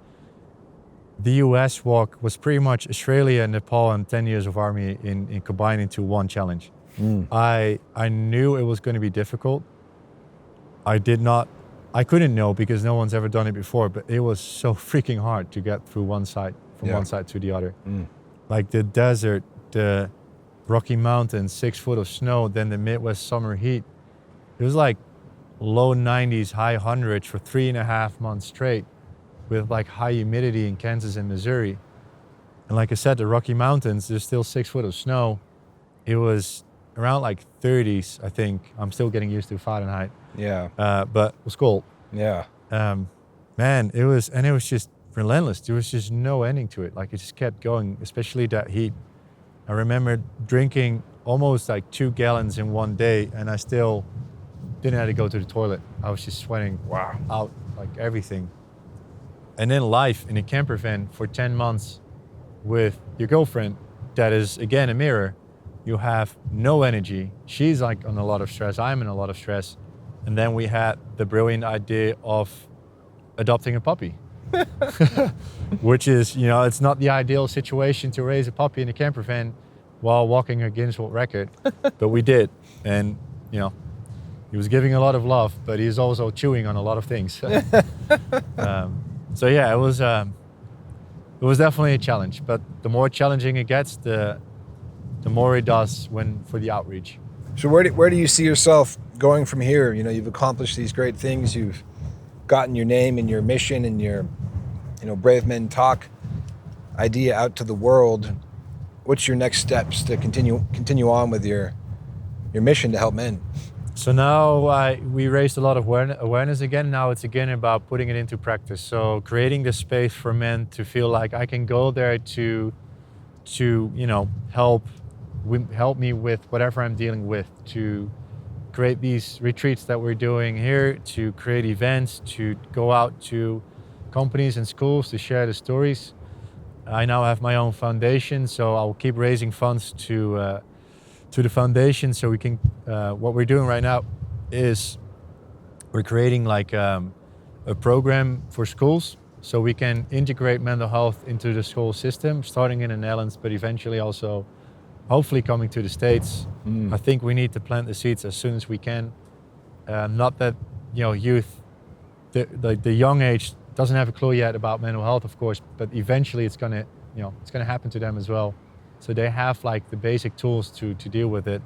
the US walk was pretty much Australia, Nepal, and 10 years of army in combined into one challenge. I knew it was going to be difficult. I couldn't know because no one's ever done it before, but it was so freaking hard to get through one side, from one side to the other. Like the desert, the Rocky Mountains, 6 foot of snow, then the Midwest summer heat. It was like low 90s, high hundreds for 3.5 months straight, with like high humidity in Kansas and Missouri. And like I said, the Rocky Mountains, there's still 6 foot of snow. It was around like 30s, I think. I'm still getting used to Fahrenheit. Yeah. But it was cold. Yeah. Man, it was just relentless. There was just no ending to it. Like it just kept going, especially that heat. I remember drinking almost like 2 gallons in one day, and I still didn't have to go to the toilet. I was just sweating out like everything. And then life in a camper van for 10 months with your girlfriend, that is again a mirror. You have no energy. She's like on a lot of stress. I'm in a lot of stress. And then we had the brilliant idea of adopting a puppy. Which is, it's not the ideal situation to raise a puppy in a camper van while walking a Guinness World Record, but we did. And, he was giving a lot of love, but he's also chewing on a lot of things. So yeah, it was definitely a challenge, but the more challenging it gets, the more it does for the outreach. So where do you see yourself going from here? You've accomplished these great things. You've gotten your name and your mission and your Brave Men Talk idea out to the world. What's your next steps to continue on with your mission to help men? So now we raised a lot of awareness again. Now it's again about putting it into practice. So creating the space for men to feel like I can go there to help me with whatever I'm dealing with, to create these retreats that we're doing here, to create events, to go out to companies and schools to share the stories. I now have my own foundation, so I'll keep raising funds to the foundation, so we can. What we're doing right now is we're creating like a program for schools, so we can integrate mental health into the school system, starting in the Netherlands, but eventually also, hopefully, coming to the States. I think we need to plant the seeds as soon as we can. Not that youth, the young age, doesn't have a clue yet about mental health, of course, but eventually it's gonna happen to them as well. So they have like the basic tools to deal with it.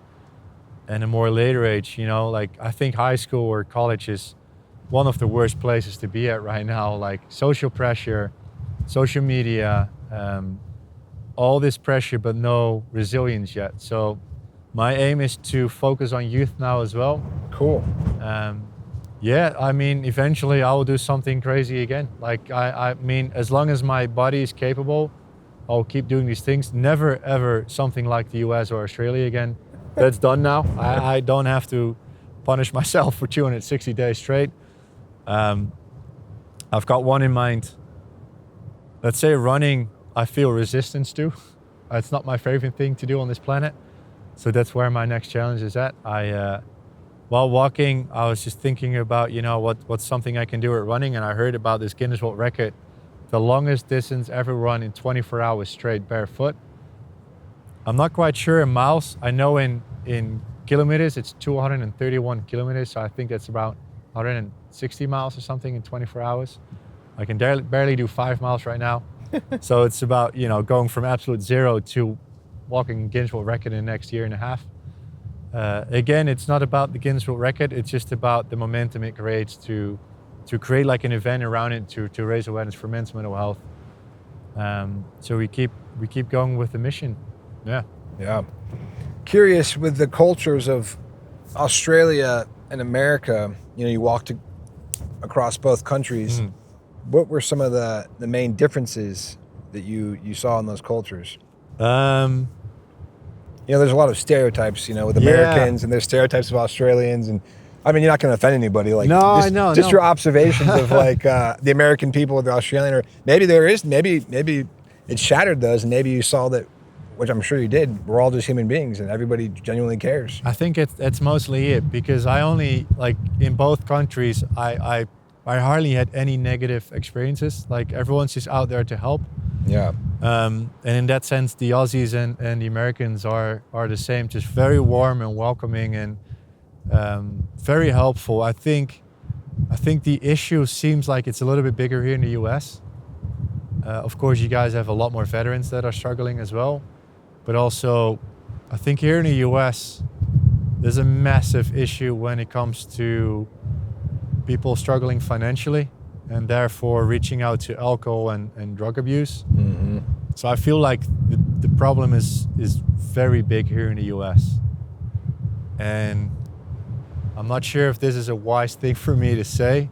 And a more later age, like I think high school or college is one of the worst places to be at right now. Like social pressure, social media, all this pressure, but no resilience yet. So my aim is to focus on youth now as well. Cool. Yeah, I mean, eventually I will do something crazy again. Like, I mean, as long as my body is capable, I'll keep doing these things. Never, ever something like the US or Australia again. That's done now. I don't have to punish myself for 260 days straight. I've got one in mind. Let's say running, I feel resistance to. It's not my favorite thing to do on this planet. So that's where my next challenge is at. While walking, I was just thinking about, what's something I can do at running, and I heard about this Guinness World Record, the longest distance ever run in 24 hours straight barefoot. I'm not quite sure in miles. I know in kilometers, it's 231 kilometers, so I think that's about 160 miles or something in 24 hours. I can barely do 5 miles right now. So it's about, going from absolute zero to walking Guinness World Record in the next year and a half. Again, it's not about the Guinness World Record. It's just about the momentum it creates to create like an event around it to raise awareness for men's mental health. So we keep going with the mission. Yeah. Yeah. Curious with the cultures of Australia and America. You walked across both countries. Mm. What were some of the main differences that you saw in those cultures? There's a lot of stereotypes, with Americans, and there's stereotypes of Australians, and I mean, you're not going to offend anybody. Like, no, just, I know. Just no. your observations of like the American people with the Australian, or maybe maybe it shattered those, and maybe you saw that, which I'm sure you did. We're all just human beings, and everybody genuinely cares. I think it's mostly it, because I only, like, in both countries, I hardly had any negative experiences. Like, everyone's just out there to help. Yeah. And in that sense, the Aussies and the Americans are the same, just very warm and welcoming and very helpful. I think the issue seems like it's a little bit bigger here in the US. Of course, you guys have a lot more veterans that are struggling as well. But also, I think here in the US, there's a massive issue when it comes to people struggling financially, and therefore reaching out to alcohol and drug abuse. Mm-hmm. So I feel like the problem is very big here in the US. And I'm not sure if this is a wise thing for me to say,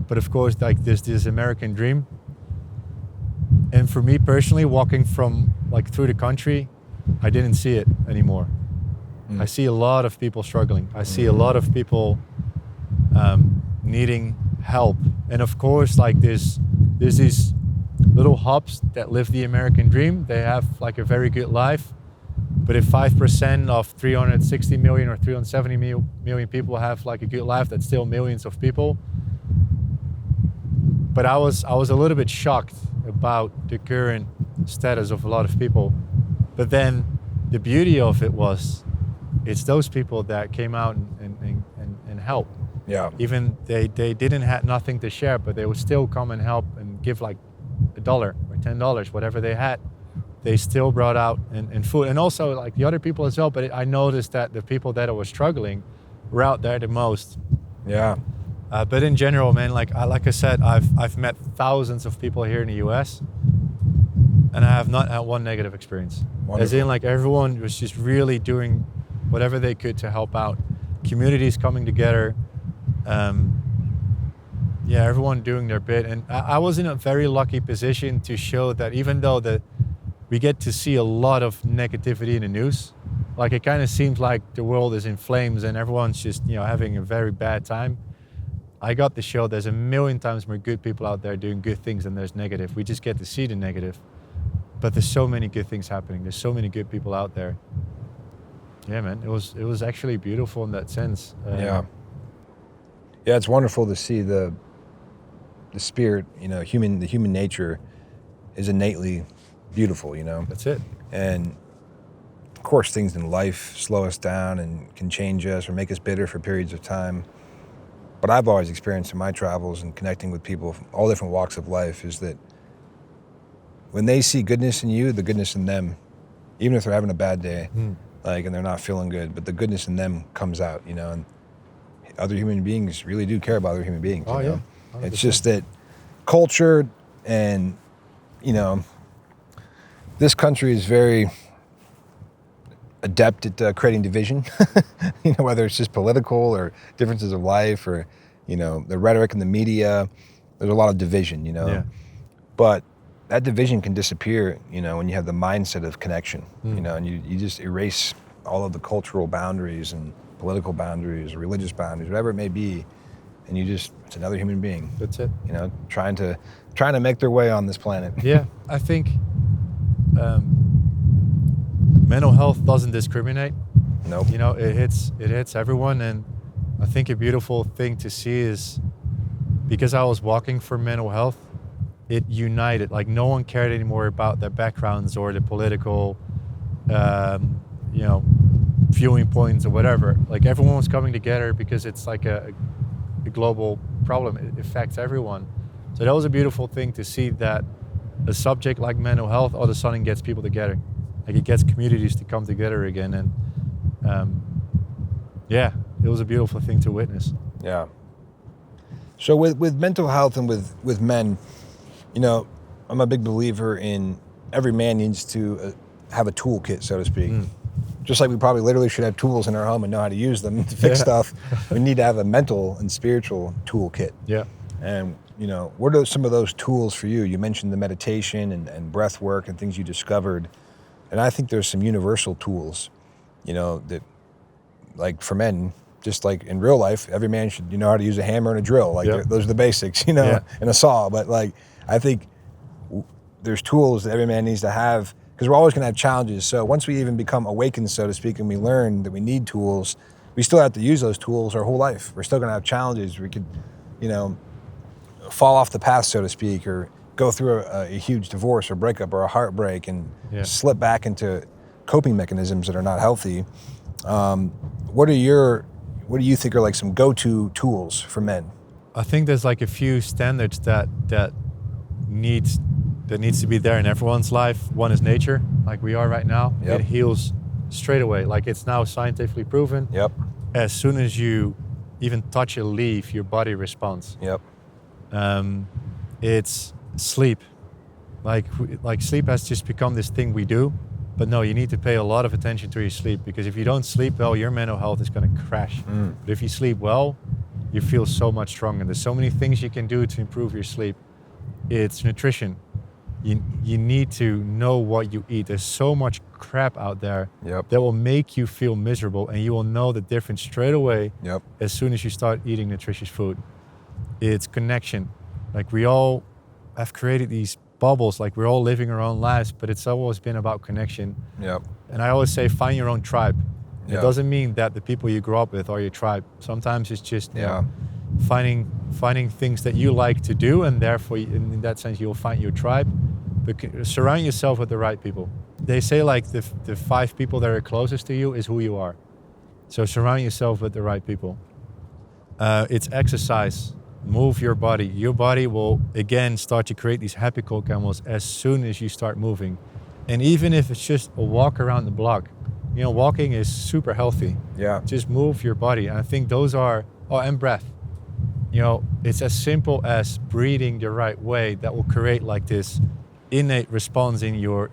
but of course, like, there's this American dream. And for me personally, walking from through the country, I didn't see it anymore. I see a lot of people struggling. I see a lot of people needing help. And of course, there's these little hubs that live the American dream. They have a very good life. But if 5% of 360 million or 370 million people have a good life, that's still millions of people. But I was a little bit shocked about the current status of a lot of people. But then the beauty of it was, it's those people that came out and helped. Yeah. Even they didn't have nothing to share, but they would still come and help and give $1 or $10, whatever they had. They still brought out and food, and also the other people as well. But I noticed that the people that were struggling were out there the most. Yeah. But in general, man, like I said, I've met thousands of people here in the US, and I have not had one negative experience. Wonderful. As in, everyone was just really doing whatever they could to help out. Communities coming together. Everyone doing their bit. And I was in a very lucky position to show that even though we get to see a lot of negativity in the news, it kind of seems like the world is in flames and everyone's just, having a very bad time. I got to show there's a million times more good people out there doing good things than there's negative. We just get to see the negative. But there's so many good things happening. There's so many good people out there. Yeah, man, it was actually beautiful in that sense. Yeah, it's wonderful to see the spirit. The human nature is innately beautiful. That's it. And of course, things in life slow us down and can change us or make us bitter for periods of time. But I've always experienced in my travels and connecting with people from all different walks of life is that when they see goodness in you, the goodness in them, even if they're having a bad day, and they're not feeling good, but the goodness in them comes out, and other human beings really do care about other human beings. Oh, yeah. 100%. It's just that culture and, this country is very adept at creating division, whether it's just political or differences of life or the rhetoric in the media, there's a lot of division, Yeah. but that division can disappear, when you have the mindset of connection, and you just erase all of the cultural boundaries and political boundaries, religious boundaries, whatever it may be, and it's another human being. That's it. Trying to make their way on this planet. Yeah, I think mental health doesn't discriminate. Nope. It hits everyone, and I think a beautiful thing to see is because I was walking for mental health, it united. Like no one cared anymore about their backgrounds or the political, viewing points or whatever. Like everyone was coming together because it's like a global problem. It affects everyone. So that was a beautiful thing to see, that a subject like mental health all of a sudden gets people together. Like it gets communities to come together again. And it was a beautiful thing to witness. Yeah. So with mental health and with men, I'm a big believer in every man needs to have a toolkit, so to speak. Just like we probably literally should have tools in our home and know how to use them to fix stuff, we need to have a mental and spiritual toolkit. Yeah. And, what are some of those tools for you? You mentioned the meditation and breath work and things you discovered. And I think there's some universal tools, that like for men, just like in real life, every man should know how to use a hammer and a drill. Like those are the basics, and a saw. But like, I think there's tools that every man needs to have, because we're always going to have challenges. So once we even become awakened, so to speak, and we learn that we need tools, we still have to use those tools our whole life. We're still going to have challenges. We could, fall off the path, so to speak, or go through a huge divorce or breakup or a heartbreak and slip back into coping mechanisms that are not healthy. What do you think are like some go-to tools for men? I think there's like a few standards that needs to be there in everyone's life. One is nature, like we are right now. Yep. It heals straight away. Like it's now scientifically proven. Yep. As soon as you even touch a leaf, your body responds. Yep. It's sleep. Like sleep has just become this thing we do. But no, you need to pay a lot of attention to your sleep, because if you don't sleep well, your mental health is going to crash. But if you sleep well, you feel so much stronger. There's so many things you can do to improve your sleep. It's nutrition. You need to know what you eat. There's so much crap out there that will make you feel miserable, and you will know the difference straight away as soon as you start eating nutritious food. It's connection. Like we all have created these bubbles, like we're all living our own lives, but it's always been about connection. And I always say, find your own tribe. It doesn't mean that the people you grow up with are your tribe. Sometimes it's just finding things that you like to do, and therefore in that sense you'll find your tribe. But surround yourself with the right people. They say like the 5 people that are closest to you is who you are. So surround yourself with the right people. It's exercise. Move your body. Your body will again start to create these happy chemicals as soon as you start moving. And even if it's just a walk around the block, walking is super healthy. Just move your body. And I think those are, and breath. It's as simple as breathing the right way that will create like this innate response in your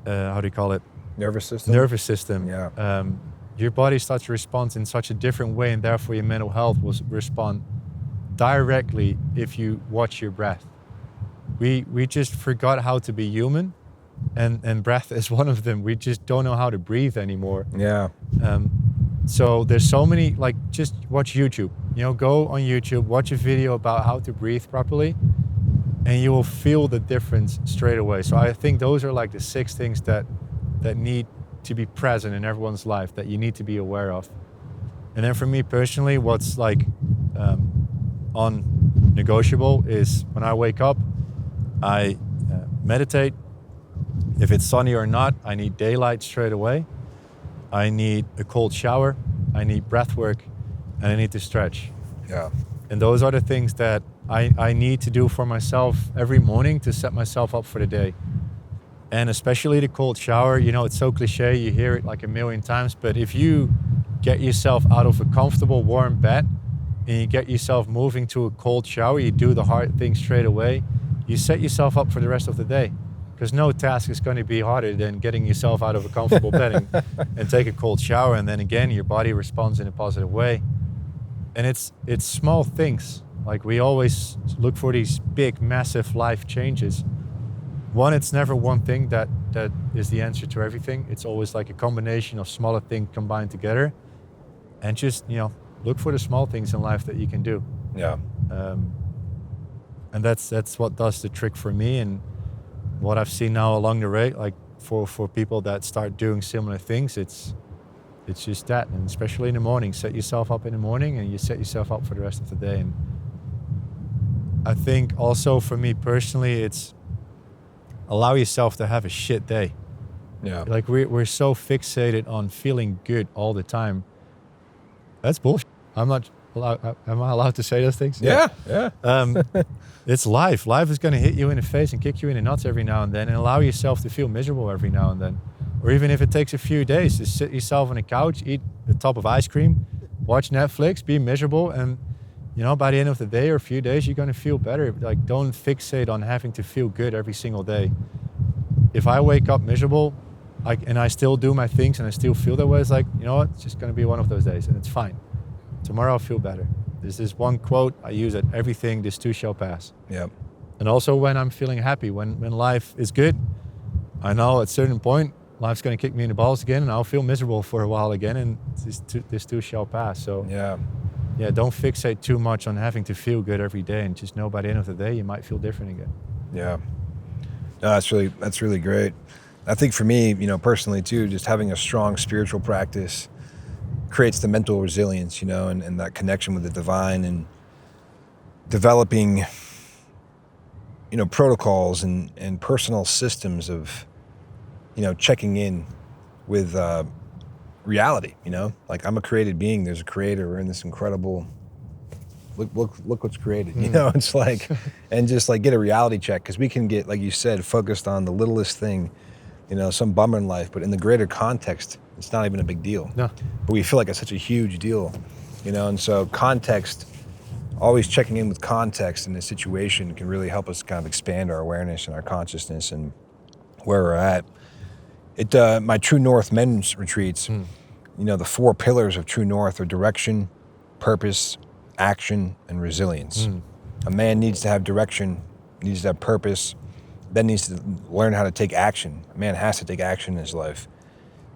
how do you call it? Nervous system. Your body starts to respond in such a different way, and therefore your mental health will respond directly if you watch your breath. We just forgot how to be human, and breath is one of them. We just don't know how to breathe anymore. So there's so many, like just watch YouTube. Go on YouTube, watch a video about how to breathe properly, and you will feel the difference straight away. So I think those are like the 6 things that need to be present in everyone's life, that you need to be aware of. And then for me personally, what's like non-negotiable is when I wake up, I meditate. If it's sunny or not, I need daylight straight away. I need a cold shower. I need breath work, and I need to stretch. And those are the things that I need to do for myself every morning to set myself up for the day. And especially the cold shower, it's so cliche, you hear it like a million times, but if you get yourself out of a comfortable warm bed and you get yourself moving to a cold shower, you do the hard thing straight away, you set yourself up for the rest of the day. Because no task is going to be harder than getting yourself out of a comfortable bedding and take a cold shower, and then again your body responds in a positive way. And it's small things. Like we always look for these big, massive life changes. One, it's never one thing that is the answer to everything. It's always like a combination of smaller things combined together. And just, look for the small things in life that you can do. Yeah. And that's what does the trick for me. And what I've seen now along the way, like for people that start doing similar things, it's just that. And especially in the morning, set yourself up in the morning and you set yourself up for the rest of the day. And I think also for me personally, it's allow yourself to have a shit day. Yeah. Like we're so fixated on feeling good all the time. That's bullshit. Am I allowed to say those things? Yeah. It's life. Life is going to hit you in the face and kick you in the nuts every now and then, and allow yourself to feel miserable every now and then. Or even if it takes a few days, just sit yourself on a couch, eat a top of ice cream, watch Netflix, be miserable, and by the end of the day or a few days, you're going to feel better. Like, don't fixate on having to feel good every single day. If I wake up miserable, and I still do my things and I still feel that way, it's like, you know what, it's just going to be one of those days and it's fine. Tomorrow I'll feel better. There's this one quote I use at everything: this too shall pass. Yep. And also when I'm feeling happy, when life is good, I know at a certain point, life's going to kick me in the balls again and I'll feel miserable for a while again, and this too shall pass. So yeah, don't fixate too much on having to feel good every day, and just know by the end of the day, you might feel different again. Yeah. No, that's really great. I think for me, personally too, just having a strong spiritual practice creates the mental resilience, and that connection with the divine, and developing, protocols and personal systems of, checking in with reality, like I'm a created being, there's a creator, we're in this incredible, look what's created, it's like, and just like get a reality check, because we can get, like you said, focused on the littlest thing, some bummer in life, but in the greater context, it's not even a big deal. No. But we feel like it's such a huge deal, and so context, always checking in with context in a situation can really help us kind of expand our awareness and our consciousness and where we're at. My True North men's retreats, the 4 pillars of True North are direction, purpose, action, and resilience. A man needs to have direction, needs to have purpose, then needs to learn how to take action. A man has to take action in his life.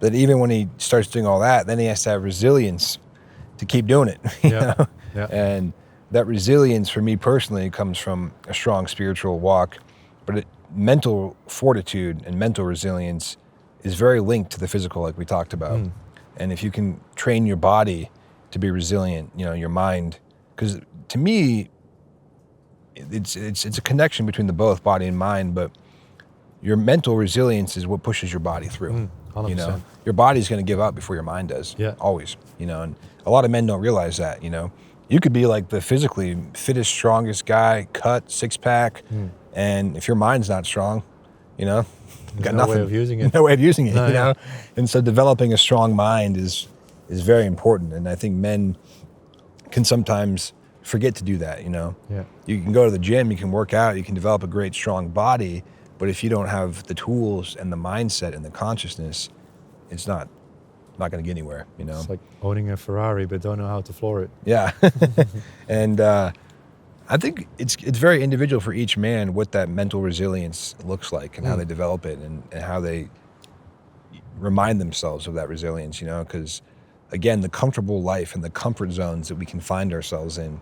But even when he starts doing all that, then he has to have resilience to keep doing it. You know? Yeah. And that resilience for me personally comes from a strong spiritual walk, but mental fortitude and mental resilience is very linked to the physical, like we talked about. And if you can train your body to be resilient, your mind, because to me, it's a connection between the both, body and mind, but your mental resilience is what pushes your body through. 100%. Your body's going to give up before your mind does. Yeah. Always. And a lot of men don't realize that. You could be like the physically fittest, strongest guy, cut, 6-pack, and if your mind's not strong, got no nothing. way of using it. No way of using it. No, yeah. And so developing a strong mind is very important, and I think men can sometimes forget to do that. Yeah. You can go to the gym, you can work out, you can develop a great strong body, but if you don't have the tools and the mindset and the consciousness, it's not going to get anywhere. It's like owning a Ferrari but don't know how to floor it. Yeah. And I think it's very individual for each man what that mental resilience looks like and how they develop it and how they remind themselves of that resilience, because again, the comfortable life and the comfort zones that we can find ourselves in,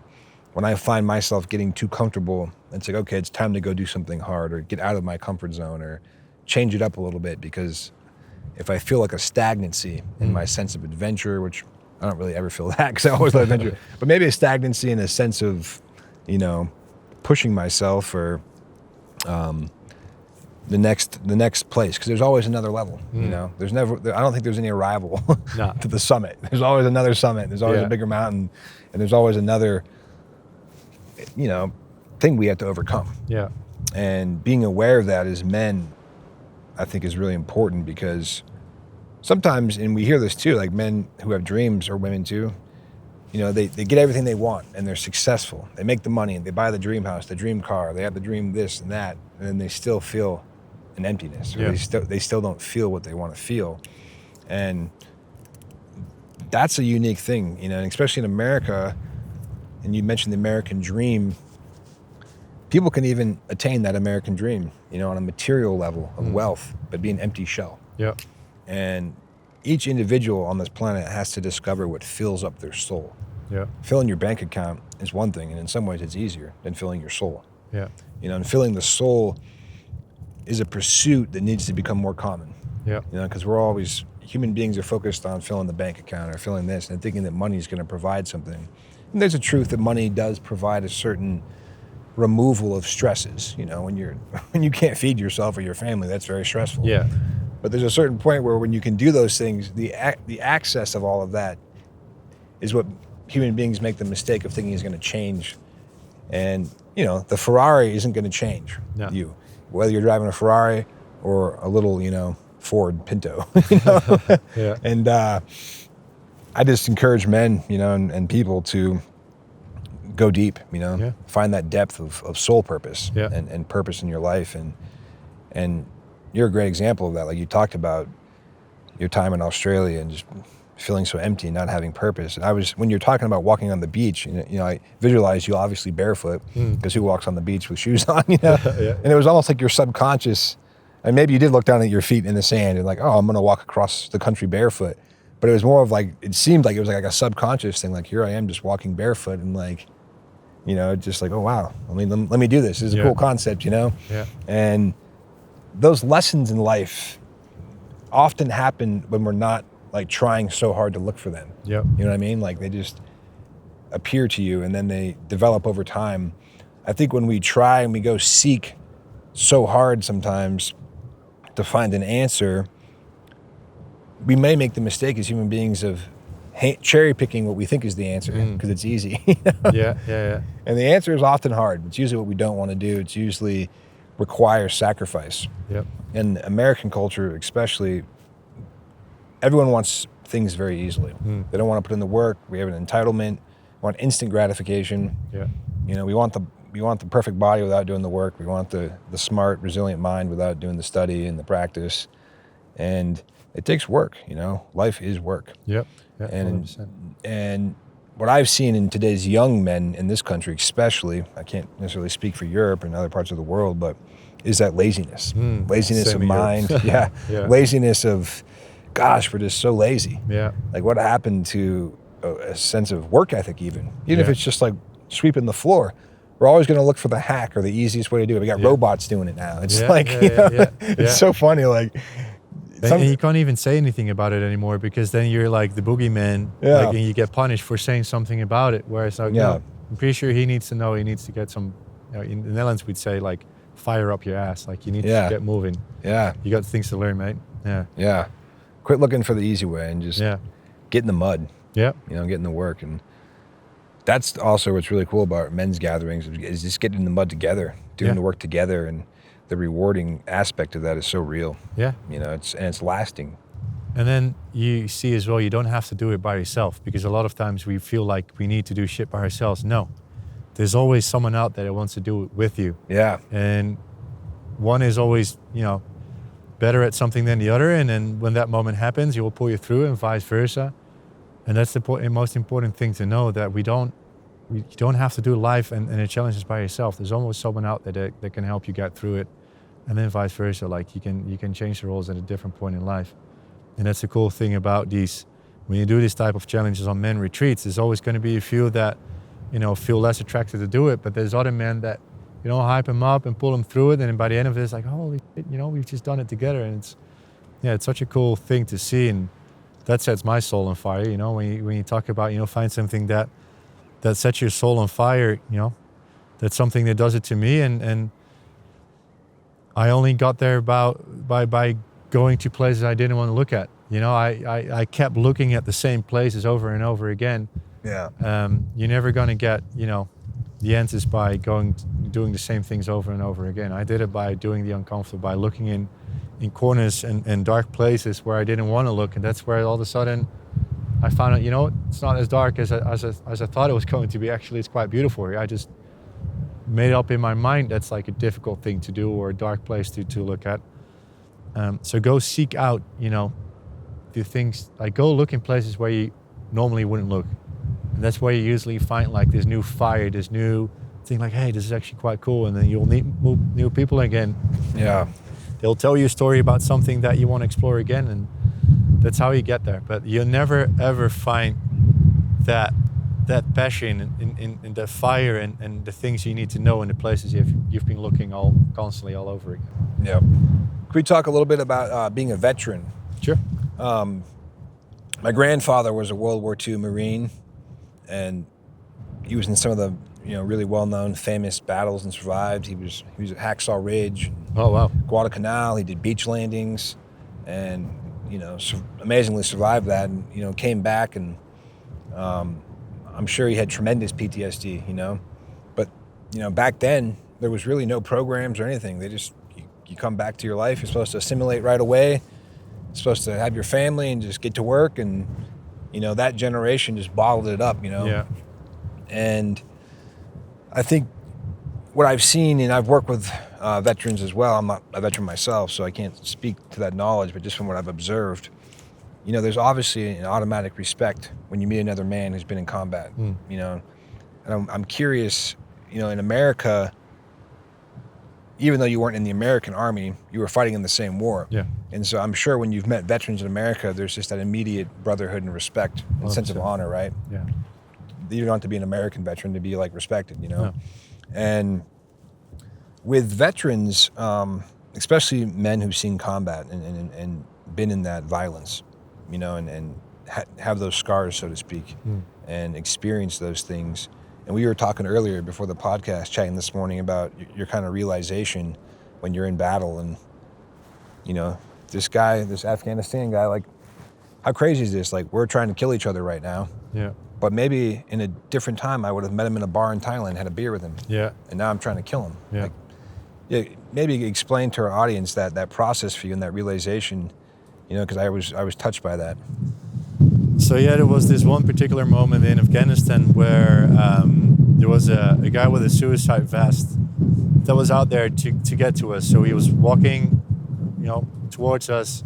when I find myself getting too comfortable, it's like, okay, it's time to go do something hard or get out of my comfort zone or change it up a little bit, because if I feel like a stagnancy in my sense of adventure, which I don't really ever feel that because I always love adventure, but maybe a stagnancy in a sense of, pushing myself or the next place, because there's always another level. There's never, I don't think there's any arrival to the summit. There's always another summit. There's always a bigger mountain, and there's always another, thing we have to overcome. Yeah. And being aware of that as men, I think, is really important, because sometimes, and we hear this too, like men who have dreams, or women too, they get everything they want and they're successful. They make the money and they buy the dream house, the dream car, they have the dream this and that, and then they still feel an emptiness. Or they still don't feel what they want to feel. And that's a unique thing, and especially in America, and you mentioned the American dream, people can even attain that American dream, you know, on a material level of wealth, but be an empty shell. Yeah. And each individual on this planet has to discover what fills up their soul. Yeah. Filling your bank account is one thing, and in some ways it's easier than filling your soul. Yeah. You know, and filling the soul is a pursuit that needs to become more common. Yeah. You know, because we're always, human beings are focused on filling the bank account or filling this and thinking that money is going to provide something. And there's a truth that money does provide a certain removal of stresses. You know, when you can't feed yourself or your family, that's very stressful. Yeah. But there's a certain point where when you can do those things, the access of all of that is what human beings make the mistake of thinking is going to change. And, you know, the Ferrari isn't going to change you, whether you're driving a Ferrari or a little, you know, Ford Pinto. You know? Yeah. And I just encourage men, you know, and people to go deep, you know, find that depth of soul purpose and purpose in your life. And you're a great example of that. Like you talked about your time in Australia and just feeling so empty and not having purpose. And when you're talking about walking on the beach, you know, I visualize you obviously barefoot, because who walks on the beach with shoes on, you know? And it was almost like your subconscious, and maybe you did look down at your feet in the sand and like, oh, I'm going to walk across the country barefoot. But it was more of like, it seemed like it was like a subconscious thing. Like here I am just walking barefoot and like, you know, just like, oh, wow. I mean, let me do this. This is a cool concept, you know? Yeah. And those lessons in life often happen when we're not like trying so hard to look for them. Yeah. You know what I mean? Like they just appear to you and then they develop over time. I think when we try and we go seek so hard sometimes to find an answer, we may make the mistake as human beings of cherry picking what we think is the answer because it's easy. You know? Yeah. And the answer is often hard. It's usually what we don't want to do. It's usually requires sacrifice. Yep. In American culture, especially, everyone wants things very easily. They don't want to put in the work. We have an entitlement. We want instant gratification. Yeah. You know, we want the perfect body without doing the work. We want the smart, resilient mind without doing the study and the practice. And it takes work, you know. Life is work. Yep. Yeah, 100%. And what I've seen in today's young men in this country, especially, I can't necessarily speak for Europe and other parts of the world, but is that laziness. Laziness of mind. Yeah. Laziness of, gosh, we're just so lazy. Yeah. Like what happened to a sense of work ethic even if it's just like sweeping the floor. We're always going to look for the hack or the easiest way to do it. We got robots doing it now. It's it's so funny. Like, and you can't even say anything about it anymore because then you're like the boogeyman, like, and you get punished for saying something about it. Whereas like, no, I'm pretty sure he needs to know. He needs to get some. You know, in the Netherlands, we'd say like, fire up your ass. Like you need to get moving. Yeah, you got things to learn, mate. Yeah, yeah. Quit looking for the easy way and just get in the mud. Yeah, you know, get in the work, and that's also what's really cool about men's gatherings is just getting in the mud together, doing the work together, and the rewarding aspect of that is so real. Yeah. You know, it's lasting. And then you see as well, you don't have to do it by yourself because a lot of times we feel like we need to do shit by ourselves. No, there's always someone out there that wants to do it with you. Yeah. And one is always, you know, better at something than the other. And then when that moment happens, he will pull you through and vice versa. And that's the most important thing to know, that you don't have to do life and the challenges by yourself. There's always someone out there that can help you get through it. And then vice versa, like you can change the roles at a different point in life. And that's the cool thing about these, when you do these type of challenges on men retreats, there's always going to be a few that, you know, feel less attracted to do it, but there's other men that, you know, hype them up and pull them through it. And by the end of it, it's like, holy shit, you know, we've just done it together. And it's such a cool thing to see. And that sets my soul on fire, you know, when you talk about, you know, find something that sets your soul on fire, you know, that's something that does it to me. And I only got there by going to places I didn't want to look at. You know, I kept looking at the same places over and over again. Yeah. You're never going to get, you know, the answers by doing the same things over and over again. I did it by doing the uncomfortable, by looking in corners and dark places where I didn't want to look. And that's where all of a sudden I found out, you know, it's not as dark as I thought it was going to be. Actually, it's quite beautiful here. I just made up in my mind that's like a difficult thing to do or a dark place to look at. So go seek out, you know, do things, like go look in places where you normally wouldn't look. And that's where you usually find like this new fire, this new thing like, hey, this is actually quite cool. And then you'll meet new people again. Yeah. They'll tell you a story about something that you want to explore again. And that's how you get there. But you'll never, ever find that passion and the fire and the things you need to know in the places you've been looking constantly all over again. Yeah. Could we talk a little bit about being a veteran? Sure. My grandfather was a World War II Marine, and he was in some of the really well-known, famous battles and survived. He was at Hacksaw Ridge, Oh wow, Guadalcanal. He did beach landings, and amazingly survived that, and came back, and I'm sure he had tremendous PTSD. But back then there was really no programs or anything. They just you come back to your life. You're supposed to assimilate right away. Supposed to have your family and just get to work, and that generation just bottled it up. Yeah. And I think what I've seen, and I've worked with veterans as well. I'm not a veteran myself, so I can't speak to that knowledge, but just from what I've observed, there's obviously an automatic respect when you meet another man who's been in combat. And I'm curious, in America, even though you weren't in the American Army, you were fighting in the same war. Yeah. And so I'm sure when you've met veterans in America, there's just that immediate brotherhood and respect and sense of honor, right? Yeah. You don't have to be an American veteran to be respected, No. And with veterans, especially men who've seen combat and been in that violence, and have those scars, so to speak, and experience those things. And we were talking earlier before the podcast, chatting this morning about your kind of realization when you're in battle, and this Afghanistan guy, how crazy is this? We're trying to kill each other right now. Yeah. But maybe in a different time, I would have met him in a bar in Thailand, had a beer with him. Yeah. And now I'm trying to kill him. Yeah. Maybe explain to our audience that process for you and that realization, because I was touched by that. So there was this one particular moment in Afghanistan where there was a guy with a suicide vest that was out there to get to us. So he was walking, towards us,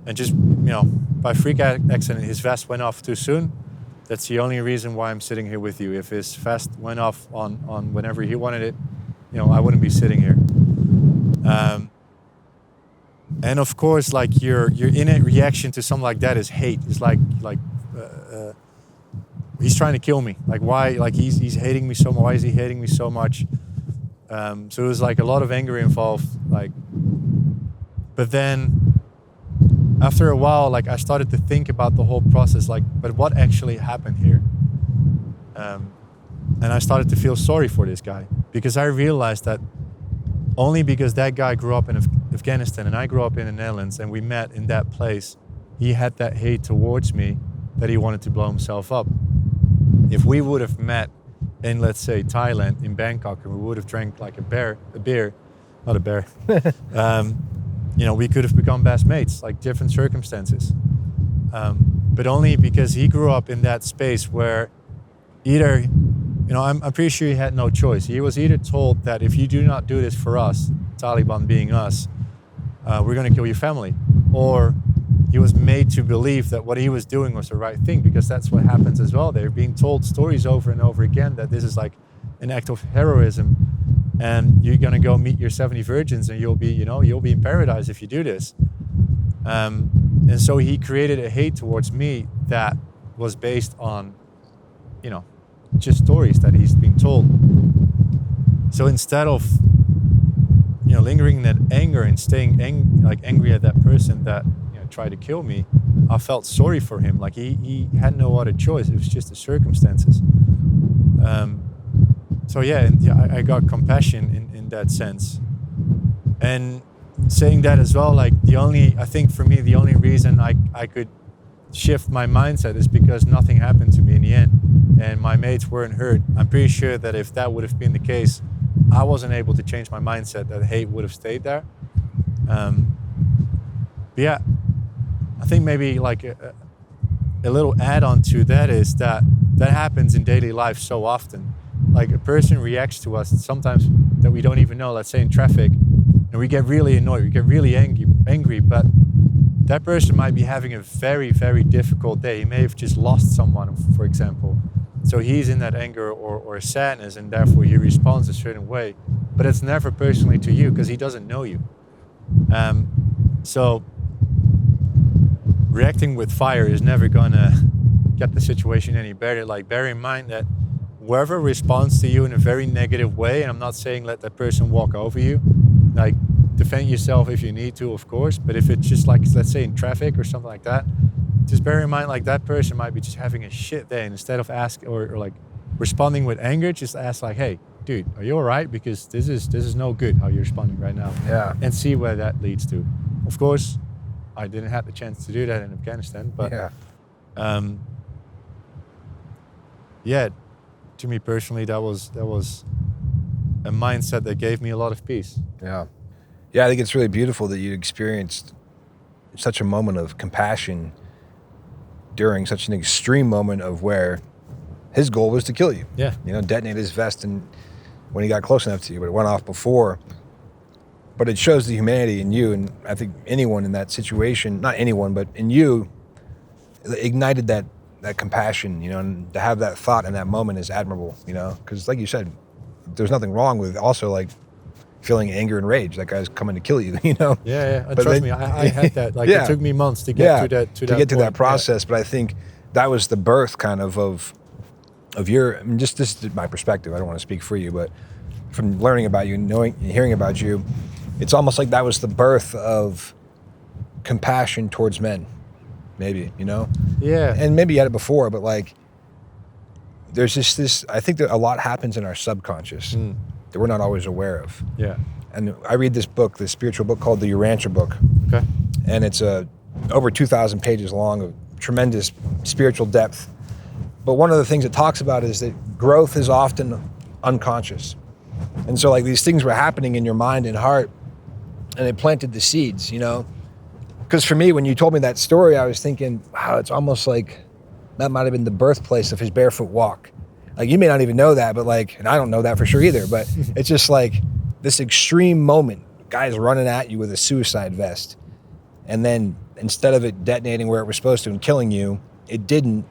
and just, by freak accident, his vest went off too soon. That's the only reason why I'm sitting here with you. If his vest went off on whenever he wanted it, I wouldn't be sitting here. And of course, your innate reaction to something like that is hate. It's he's trying to kill me. Why? He's hating me so much. Why is he hating me so much? So it was a lot of anger involved. But then after a while, I started to think about the whole process. But what actually happened here? And I started to feel sorry for this guy, because I realized that only because that guy grew up in Afghanistan and I grew up in the Netherlands and we met in that place, he had that hate towards me that he wanted to blow himself up. If we would have met in, let's say, Thailand, in Bangkok, and we would have drank we could have become best mates, different circumstances. But only because he grew up in that space where either, I'm pretty sure he had no choice. He was either told that if you do not do this for us, Taliban being us, we're going to kill your family. Or he was made to believe that what he was doing was the right thing, because that's what happens as well. They're being told stories over and over again that this is an act of heroism, and you're going to go meet your 70 virgins and you'll be in paradise if you do this. And so he created a hate towards me that was based on, just stories that he's been told. So instead of, lingering in that anger and staying angry at that person that tried to kill me, I felt sorry for him. He had no other choice. It was just the circumstances. I got compassion in that sense. And saying that as well, the only reason I could shift my mindset is because nothing happened to me in the end, and my mates weren't hurt. I'm pretty sure that if that would have been the case, I wasn't able to change my mindset, that hate would have stayed there. I think maybe a little add-on to that is that happens in daily life so often. A person reacts to us sometimes that we don't even know, let's say in traffic, and we get really annoyed, we get really angry, but that person might be having a very, very difficult day. He may have just lost someone, for example. So he's in that anger or sadness, and therefore he responds a certain way. But it's never personally to you because he doesn't know you. So reacting with fire is never gonna get the situation any better. Like, bear in mind that whoever responds to you in a very negative way, and I'm not saying let that person walk over you, like, defend yourself if you need to, of course, but if it's just like, let's say in traffic or something like that, just bear in mind, like, that person might be just having a shit day, and instead of asking or like responding with anger, just ask like, hey, dude, are you all right? Because this is no good how you're responding right now. Yeah. And see where that leads to. Of course, I didn't have the chance to do that in Afghanistan, but yeah, to me personally, that was a mindset that gave me a lot of peace. Yeah. Yeah, I think it's really beautiful that you experienced such a moment of compassion during such an extreme moment of where his goal was to kill you. Yeah. You know, detonate his vest and when he got close enough to you, but it went off before. But it shows the humanity in you, and I think anyone in that situation, not anyone, but in you, ignited that compassion, you know, and to have that thought in that moment is admirable, you know, because like you said, there's nothing wrong with also like feeling anger and rage. That guy's coming to kill you, you know? Yeah. And but trust me, I had that. Like, it took me months to get to that process. But I think that was the birth kind of your, I mean, just this is my perspective. I don't want to speak for you, but from learning about you, knowing, hearing about you, it's almost like that was the birth of compassion towards men, maybe, you know? Yeah. And maybe you had it before, but like, there's just this, I think that a lot happens in our subconscious that we're not always aware of. Yeah. And I read this book, this spiritual book called the Urantia book. Okay. And it's over 2,000 pages long of tremendous spiritual depth. But one of the things it talks about is that growth is often unconscious. And so like these things were happening in your mind and heart, and it planted the seeds, you know? Because for me, when you told me that story, I was thinking, wow, it's almost like that might have been the birthplace of his barefoot walk. Like, you may not even know that, but like, and I don't know that for sure either, but it's just like this extreme moment, guys running at you with a suicide vest. And then instead of it detonating where it was supposed to and killing you, it didn't.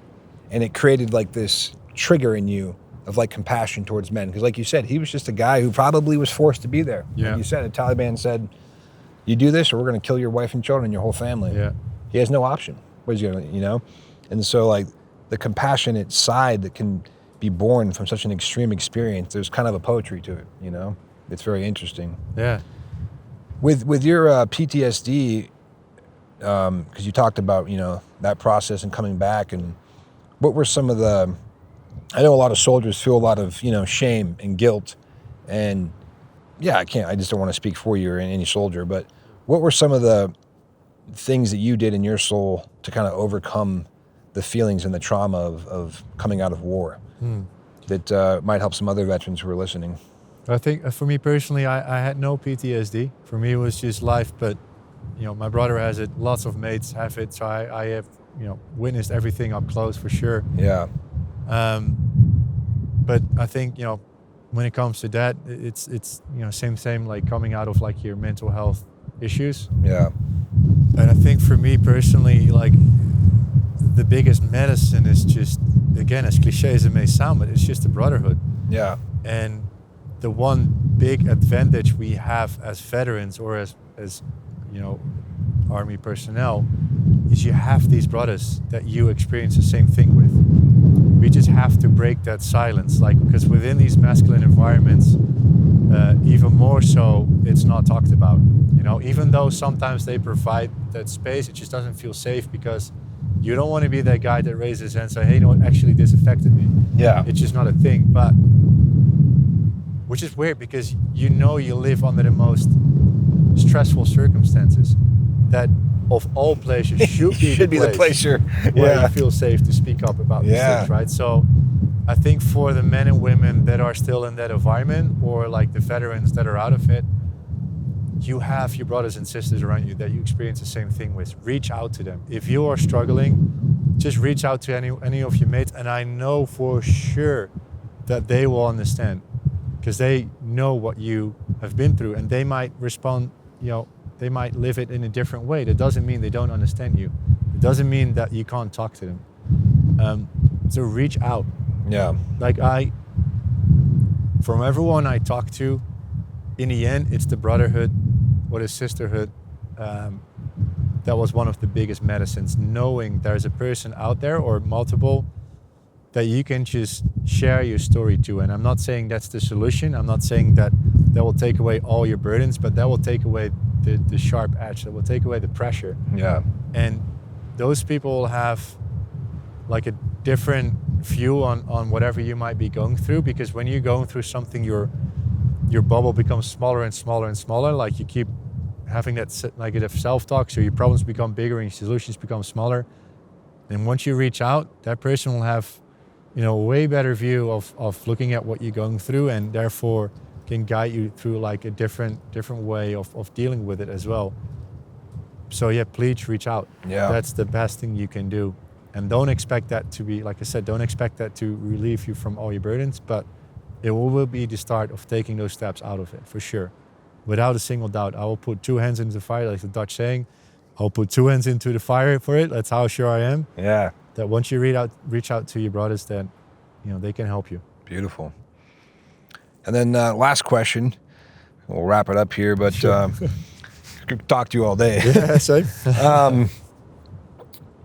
And it created like this trigger in you of like compassion towards men. Because like you said, he was just a guy who probably was forced to be there. Yeah. Like you said, the Taliban said, you do this or we're going to kill your wife and children and your whole family. Yeah. He has no option. What is he going to, you know? And so like the compassionate side that can be born from such an extreme experience, there's kind of a poetry to it, you know? It's very interesting. Yeah. With your PTSD, because you talked about, you know, that process and coming back, and what were some of the, I know a lot of soldiers feel a lot of, you know, shame and guilt, and yeah, I just don't want to speak for you or any soldier, but what were some of the things that you did in your soul to kind of overcome the feelings and the trauma of coming out of war that might help some other veterans who are listening? I think for me personally, I had no PTSD. For me, it was just life, but you know, my brother has it, lots of mates have it, so I have, you know, witnessed everything up close for sure. Yeah. But I think, you know, when it comes to that, it's you know, same like coming out of like your mental health issues. Yeah. And I think for me personally, like the biggest medicine is just, again, as cliche as it may sound, but it's just the brotherhood. Yeah. And the one big advantage we have as veterans or as you know, Army personnel is you have these brothers that you experience the same thing with. We just have to break that silence, like, because within these masculine environments, even more so, it's not talked about. You know, even though sometimes they provide that space, it just doesn't feel safe because you don't want to be that guy that raises his hand and say, hey, you know what, actually this affected me. Yeah. It's just not a thing. But which is weird because you know you live under the most stressful circumstances that of all places should be the place where you feel safe to speak up about these things, right? So I think for the men and women that are still in that environment, or like the veterans that are out of it, you have your brothers and sisters around you that you experience the same thing with. Reach out to them. If you are struggling, just reach out to any of your mates, and I know for sure that they will understand because they know what you have been through, and they might respond, you know, they might live it in a different way. That doesn't mean they don't understand you. It doesn't mean that you can't talk to them. So reach out. Yeah. Like from everyone I talk to, in the end, it's the brotherhood or the sisterhood. That was one of the biggest medicines, knowing there's a person out there or multiple that you can just share your story to. And I'm not saying that's the solution. I'm not saying that will take away all your burdens, but that will take away the sharp edge, that will take away the pressure. Yeah. And those people will have like a different view on whatever you might be going through, because when you're going through something, your bubble becomes smaller and smaller and smaller. Like you keep having that negative self-talk, so your problems become bigger and your solutions become smaller. And once you reach out, that person will have, a way better view of looking at what you're going through, and therefore can guide you through like a different way of dealing with it as well. So yeah, please reach out. Yeah. That's the best thing you can do. And don't expect that to be, like I said, don't expect that to relieve you from all your burdens, but it will be the start of taking those steps out of it, for sure. Without a single doubt. I will put 2 hands into the fire, like the Dutch saying. I'll put 2 hands into the fire for it. That's how sure I am. Yeah. That once you reach out to your brothers, then they can help you. Beautiful. And then last question. We'll wrap it up here, but I could talk to you all day. Yeah, same.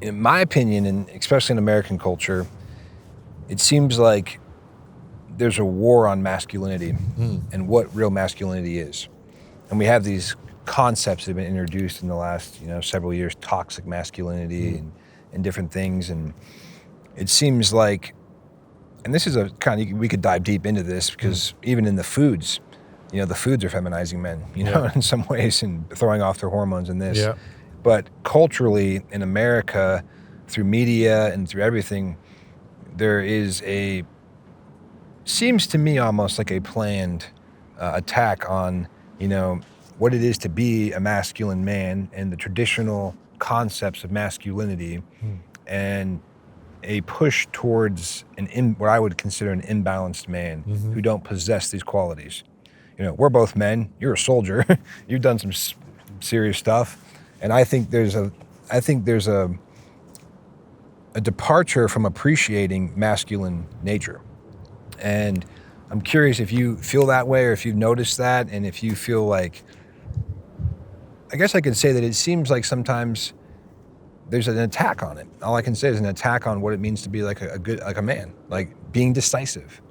In my opinion, and especially in American culture, it seems like there's a war on masculinity and what real masculinity is. And we have these concepts that have been introduced in the last, several years, toxic masculinity and different things. And it seems like, and this is a kind of, we could dive deep into this, because even in the foods, the foods are feminizing men, in some ways, and throwing off their hormones in this. Yeah. But culturally in America, through media and through everything, there is seems to me almost like a planned attack on, what it is to be a masculine man and the traditional concepts of masculinity, and a push towards what I would consider an imbalanced man who don't possess these qualities. We're both men. You're a soldier. You've done some serious stuff, and I think there's a departure from appreciating masculine nature. And I'm curious if you feel that way, or if you've noticed that, and if you feel like, I guess I could say that it seems like sometimes there's an attack on it. All I can say is an attack on what it means to be like a man, like being decisive,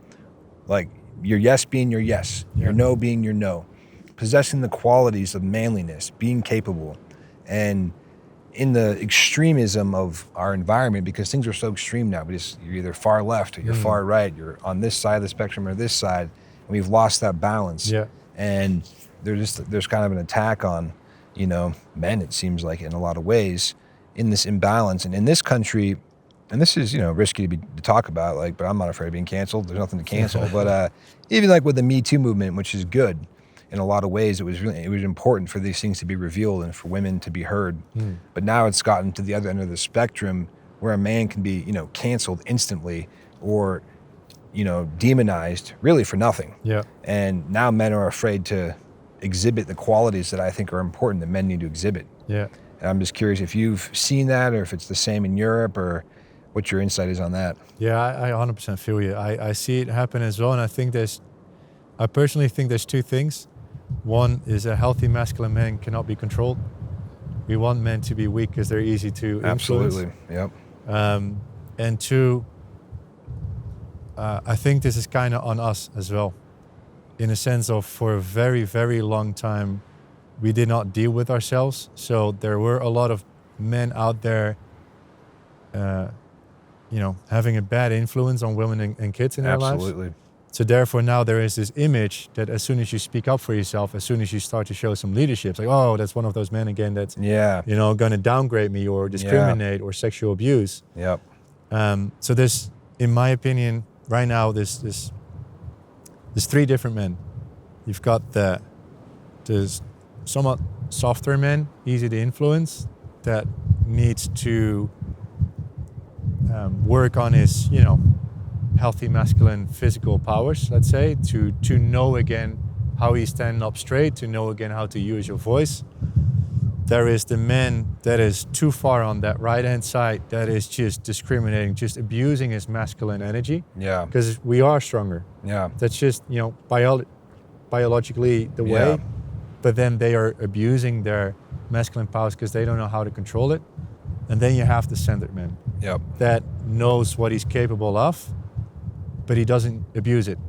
like your yes being your yes, your no being your no, possessing the qualities of manliness, being capable, and in the extremism of our environment, because things are so extreme now. You're either far left or you're far right. You're on this side of the spectrum or this side, and we've lost that balance. Yeah. And there's kind of an attack on, men, it seems like, in a lot of ways, in this imbalance. And in this country, and this is, risky to talk about, but I'm not afraid of being canceled. There's nothing to cancel. But even like with the Me Too movement, which is good, in a lot of ways, it was important for these things to be revealed and for women to be heard. But now it's gotten to the other end of the spectrum, where a man can be, canceled instantly, or, demonized really for nothing. Yeah. And now men are afraid to exhibit the qualities that I think are important that men need to exhibit. Yeah. And I'm just curious if you've seen that, or if it's the same in Europe, or what your insight is on that. Yeah, I 100% feel you. I see it happen as well, and I personally think there's 2 things. One is a healthy masculine man cannot be controlled. We want men to be weak because they're easy to influence. Absolutely, yep. And 2, I think this is kind of on us as well, in a sense of, for a very, very long time, we did not deal with ourselves. So there were a lot of men out there, having a bad influence on women and kids in their lives. Absolutely. So therefore now there is this image that as soon as you speak up for yourself, as soon as you start to show some leadership, it's like, oh, that's one of those men again that's going to downgrade me or discriminate or sexual abuse. Yep. So there's, in my opinion, right now there's 3 different men. You've got the somewhat softer men, easy to influence, that needs to work on his, healthy masculine physical powers, let's say, to know again how he's standing up straight, to know again how to use your voice. there is the men that is too far on that right-hand side that is just discriminating, just abusing his masculine energy. Yeah. Because we are stronger. Yeah. That's just, biologically the way. Yeah. But then they are abusing their masculine powers because they don't know how to control it. And then you have the centered man Yep. that knows what he's capable of, but he doesn't abuse it.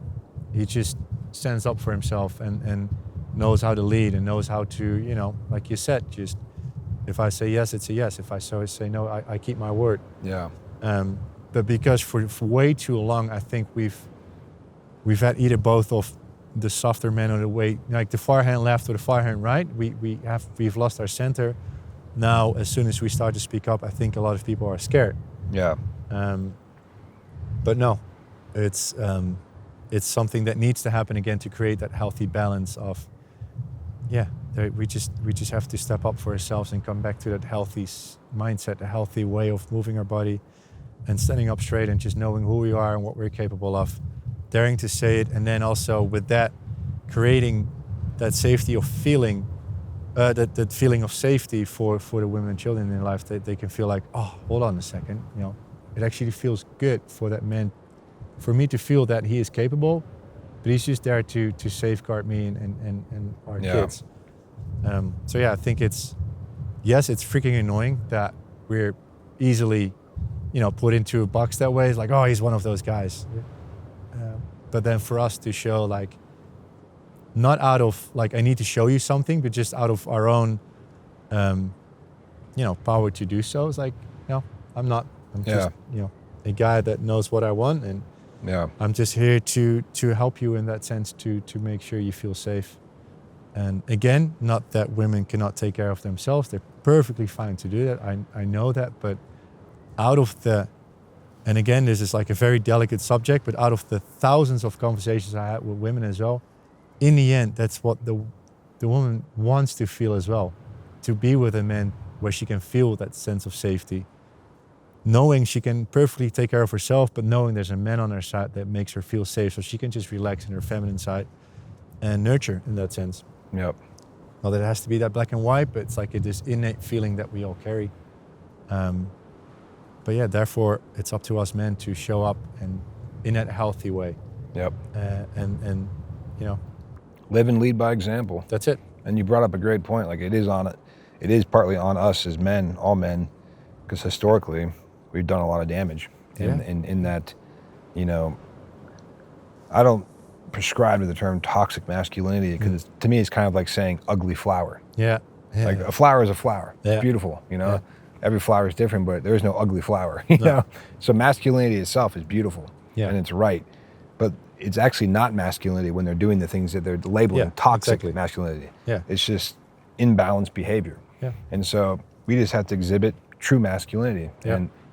He just stands up for himself and knows how to lead and knows how to, like you said, just if I say yes, it's a yes. If I say no, I keep my word. Yeah. But because for way too long, I think we've had either both of the softer men or the way, like the far hand left or the far hand right. We've lost our center. Now, as soon as we start to speak up, I think a lot of people are scared. Yeah. But no, it's something that needs to happen again to create that healthy balance of, we just have to step up for ourselves and come back to that healthy mindset, a healthy way of moving our body and standing up straight and just knowing who we are and what we're capable of, daring to say it, and then also with that, creating that safety of feeling, that feeling of safety for the women and children in their life, that they can feel like, oh, hold on a second, it actually feels good for that man, for me to feel that he is capable, but he's just there to safeguard me and our kids. I think it's freaking annoying that we're easily, put into a box that way. It's like, oh, he's one of those guys. But then for us to show, like, not out of like I need to show you something, but just out of our own, power to do so. It's like, I'm just, a guy that knows what I want, and I'm just here to help you in that sense, to make sure you feel safe. And again, not that women cannot take care of themselves. They're perfectly fine to do that. I know that, but out of the, and again, this is like a very delicate subject, but out of the thousands of conversations I had with women as well, in the end, that's what the woman wants to feel as well, to be with a man where she can feel that sense of safety, knowing she can perfectly take care of herself, but knowing there's a man on her side that makes her feel safe, so she can just relax in her feminine side and nurture in that sense. Yep. Not that it has to be that black and white, but it's like this innate feeling that we all carry. Therefore, it's up to us men to show up and in that healthy way. Yep. And live and lead by example. That's it. And you brought up a great point. Like it is partly on us as men, all men, because historically we've done a lot of damage. In that, I don't prescribe to the term toxic masculinity because to me it's kind of like saying ugly flower. Like a flower is a flower. It's beautiful, Every flower is different, but there is no ugly flower, you know? So masculinity itself is beautiful and it's right. But it's actually not masculinity when they're doing the things that they're labeling toxic masculinity. It's just imbalanced behavior. And so we just have to exhibit true masculinity.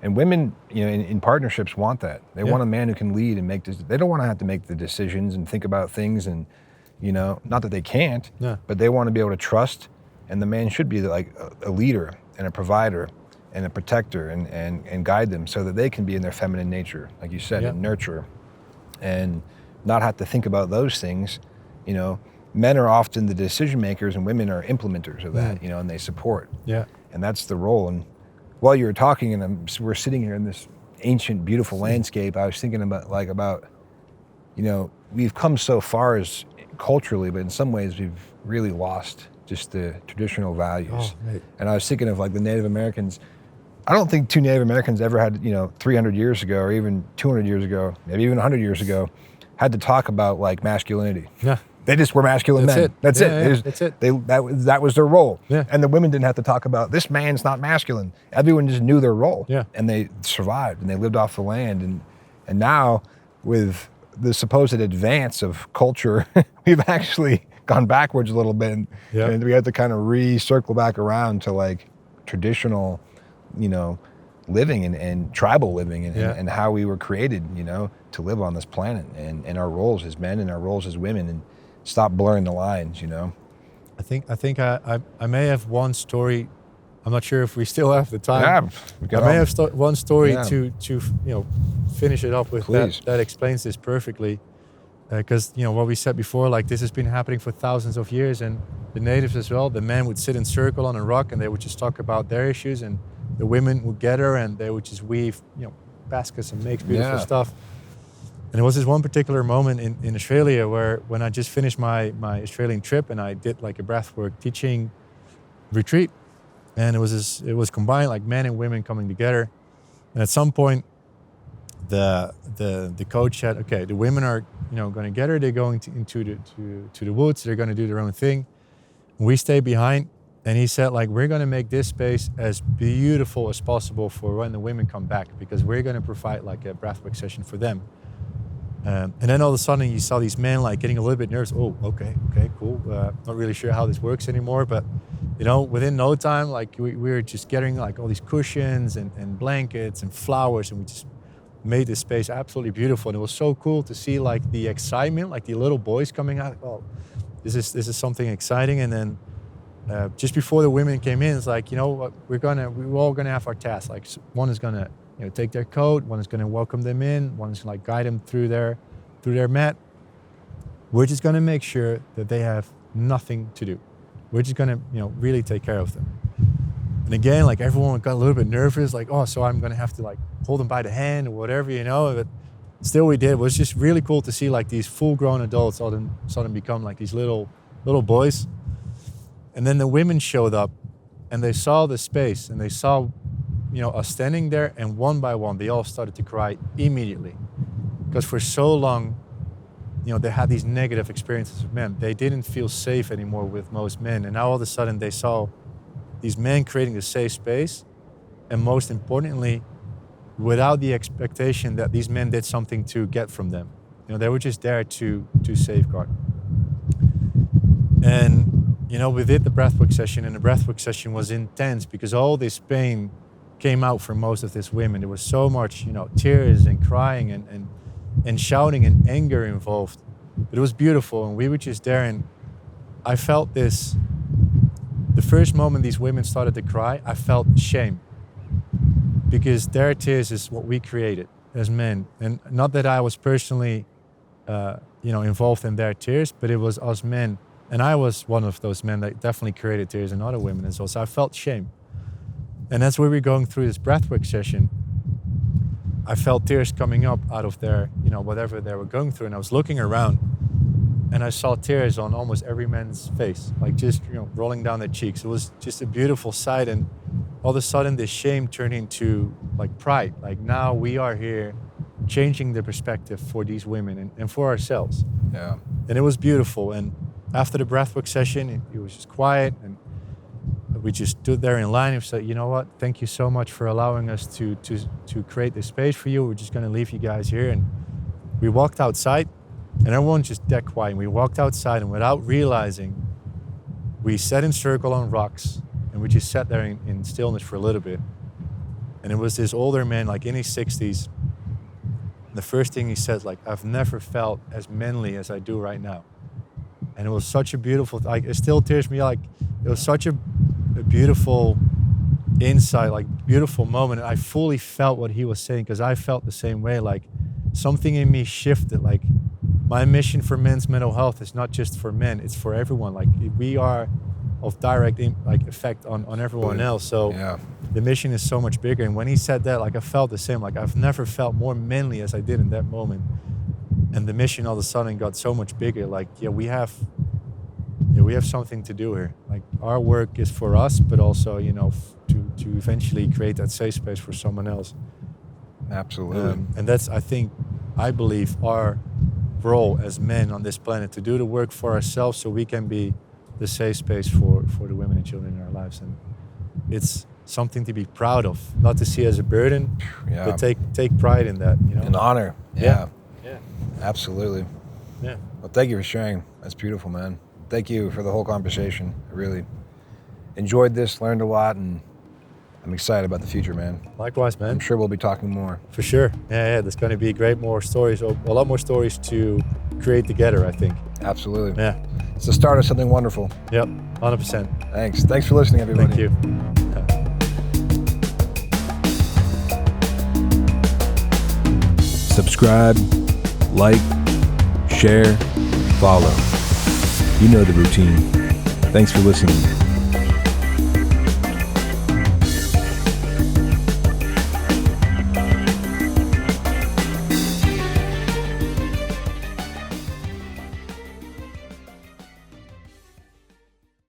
And women, in partnerships want that. They want a man who can lead and make this. They don't want to have to make the decisions and think about things and, not that they can't, but they want to be able to trust. And the man should be like a leader and a provider and a protector and guide them so that they can be in their feminine nature, like you said, and nurture and not have to think about those things. Men are often the decision makers and women are implementers of that, and they support. And that's the role. And while you were talking and we're sitting here in this ancient, beautiful landscape, I was thinking about, we've come so far as culturally, but in some ways we've really lost just the traditional values. And I was thinking of like the Native Americans. I don't think two Native Americans ever had, 300 years ago or even 200 years ago, maybe even 100 years ago, had to talk about like masculinity. They just were masculine men. That's it. That's it. That was their role. And the women didn't have to talk about this man's not masculine. Everyone just knew their role. And they survived and they lived off the land. And now with the supposed advance of culture, we've actually gone backwards a little bit. And we have to kind of recircle back around to like traditional, living and tribal living and how we were created, to live on this planet and our roles as men and our roles as women and stop blurring the lines, I think I may have one story. I'm not sure if we still have the time. I may have one story to finish it up with that explains this perfectly. because what we said before, like this has been happening for thousands of years, and the natives as well, the men would sit in circle on a rock and they would just talk about their issues, and the women would gather and they would just weave baskets and make beautiful stuff. And there was this one particular moment in Australia where when I just finished my Australian trip and I did like a breathwork teaching retreat, and it was combined, like men and women coming together. And at some point the coach said, okay, the women are going to gather, they're going into the woods, they're going to do their own thing. We stay behind. And he said, like, we're going to make this space as beautiful as possible for when the women come back, because we're going to provide like a breathwork session for them. And then all of a sudden you saw these men like getting a little bit nervous. Oh, okay, cool. Not really sure how this works anymore. But, within no time, like we were just getting like all these cushions and blankets and flowers, and we just made this space absolutely beautiful. And it was so cool to see like the excitement, like the little boys coming out. Oh, this is something exciting. And then just before the women came in, it's like, what, we're all gonna have our tasks. Like one is gonna take their coat, one is gonna welcome them in, one is gonna like guide them through their mat. We're just gonna make sure that they have nothing to do. We're just gonna really take care of them. And again, like everyone got a little bit nervous, like, oh, so I'm gonna have to like hold them by the hand or whatever, but still we did. It was just really cool to see like these full-grown adults all of a sudden become like these little boys. And then the women showed up and they saw the space and they saw, us standing there, and one by one, they all started to cry immediately. Because for so long, they had these negative experiences with men. They didn't feel safe anymore with most men. And now all of a sudden they saw these men creating a safe space. And most importantly, without the expectation that these men did something to get from them. They were just there to safeguard. And we did the breathwork session, and the breathwork session was intense because all this pain came out for most of these women. There was so much, tears and crying and shouting and anger involved. But it was beautiful, and we were just there, and I felt this. The first moment these women started to cry, I felt shame, because their tears is what we created as men. And not that I was personally, involved in their tears, but it was us men. And I was one of those men that definitely created tears in other women as well. So I felt shame. And as we were going through this breathwork session, I felt tears coming up out of their, whatever they were going through. And I was looking around and I saw tears on almost every man's face, like just, rolling down their cheeks. It was just a beautiful sight. And all of a sudden this shame turned into like pride. Like now we are here changing the perspective for these women and for ourselves. Yeah. And it was beautiful. And after the breathwork session, it was just quiet, and we just stood there in line and said, you know what, thank you so much for allowing us to create this space for you. We're just going to leave you guys here. And we walked outside, and everyone just dead quiet. And we walked outside, and without realizing, we sat in circle on rocks, and we just sat there in stillness for a little bit. And it was this older man, like in his 60s. The first thing he said, like, I've never felt as manly as I do right now. And it was such a beautiful, like, it still tears me, like, it was such a beautiful insight, like, beautiful moment. And I fully felt what he was saying, because I felt the same way. Like, something in me shifted. Like, my mission for men's mental health is not just for men, it's for everyone. Like, we are of direct effect on everyone else. So yeah. The mission is so much bigger. And when he said that, like, I felt the same. Like, I've never felt more manly as I did in that moment. And the mission all of a sudden got so much bigger. Like, we have something to do here. Like, our work is for us, but also, to eventually create that safe space for someone else. Absolutely. And that's, I believe, our role as men on this planet, to do the work for ourselves so we can be the safe space for the women and children in our lives. And it's something to be proud of, not to see as a burden, but take pride in that. An honor. Yeah. Yeah. Absolutely. Yeah. Well, thank you for sharing. That's beautiful, man. Thank you for the whole conversation. I really enjoyed this, learned a lot, and I'm excited about the future, man. Likewise, man. I'm sure we'll be talking more. For sure. Yeah. There's going to be a lot more stories to create together, I think. Absolutely. Yeah. It's the start of something wonderful. Yep, 100%. Thanks for listening, everybody. Thank you. Subscribe, like, share, follow. You know the routine. Thanks for listening.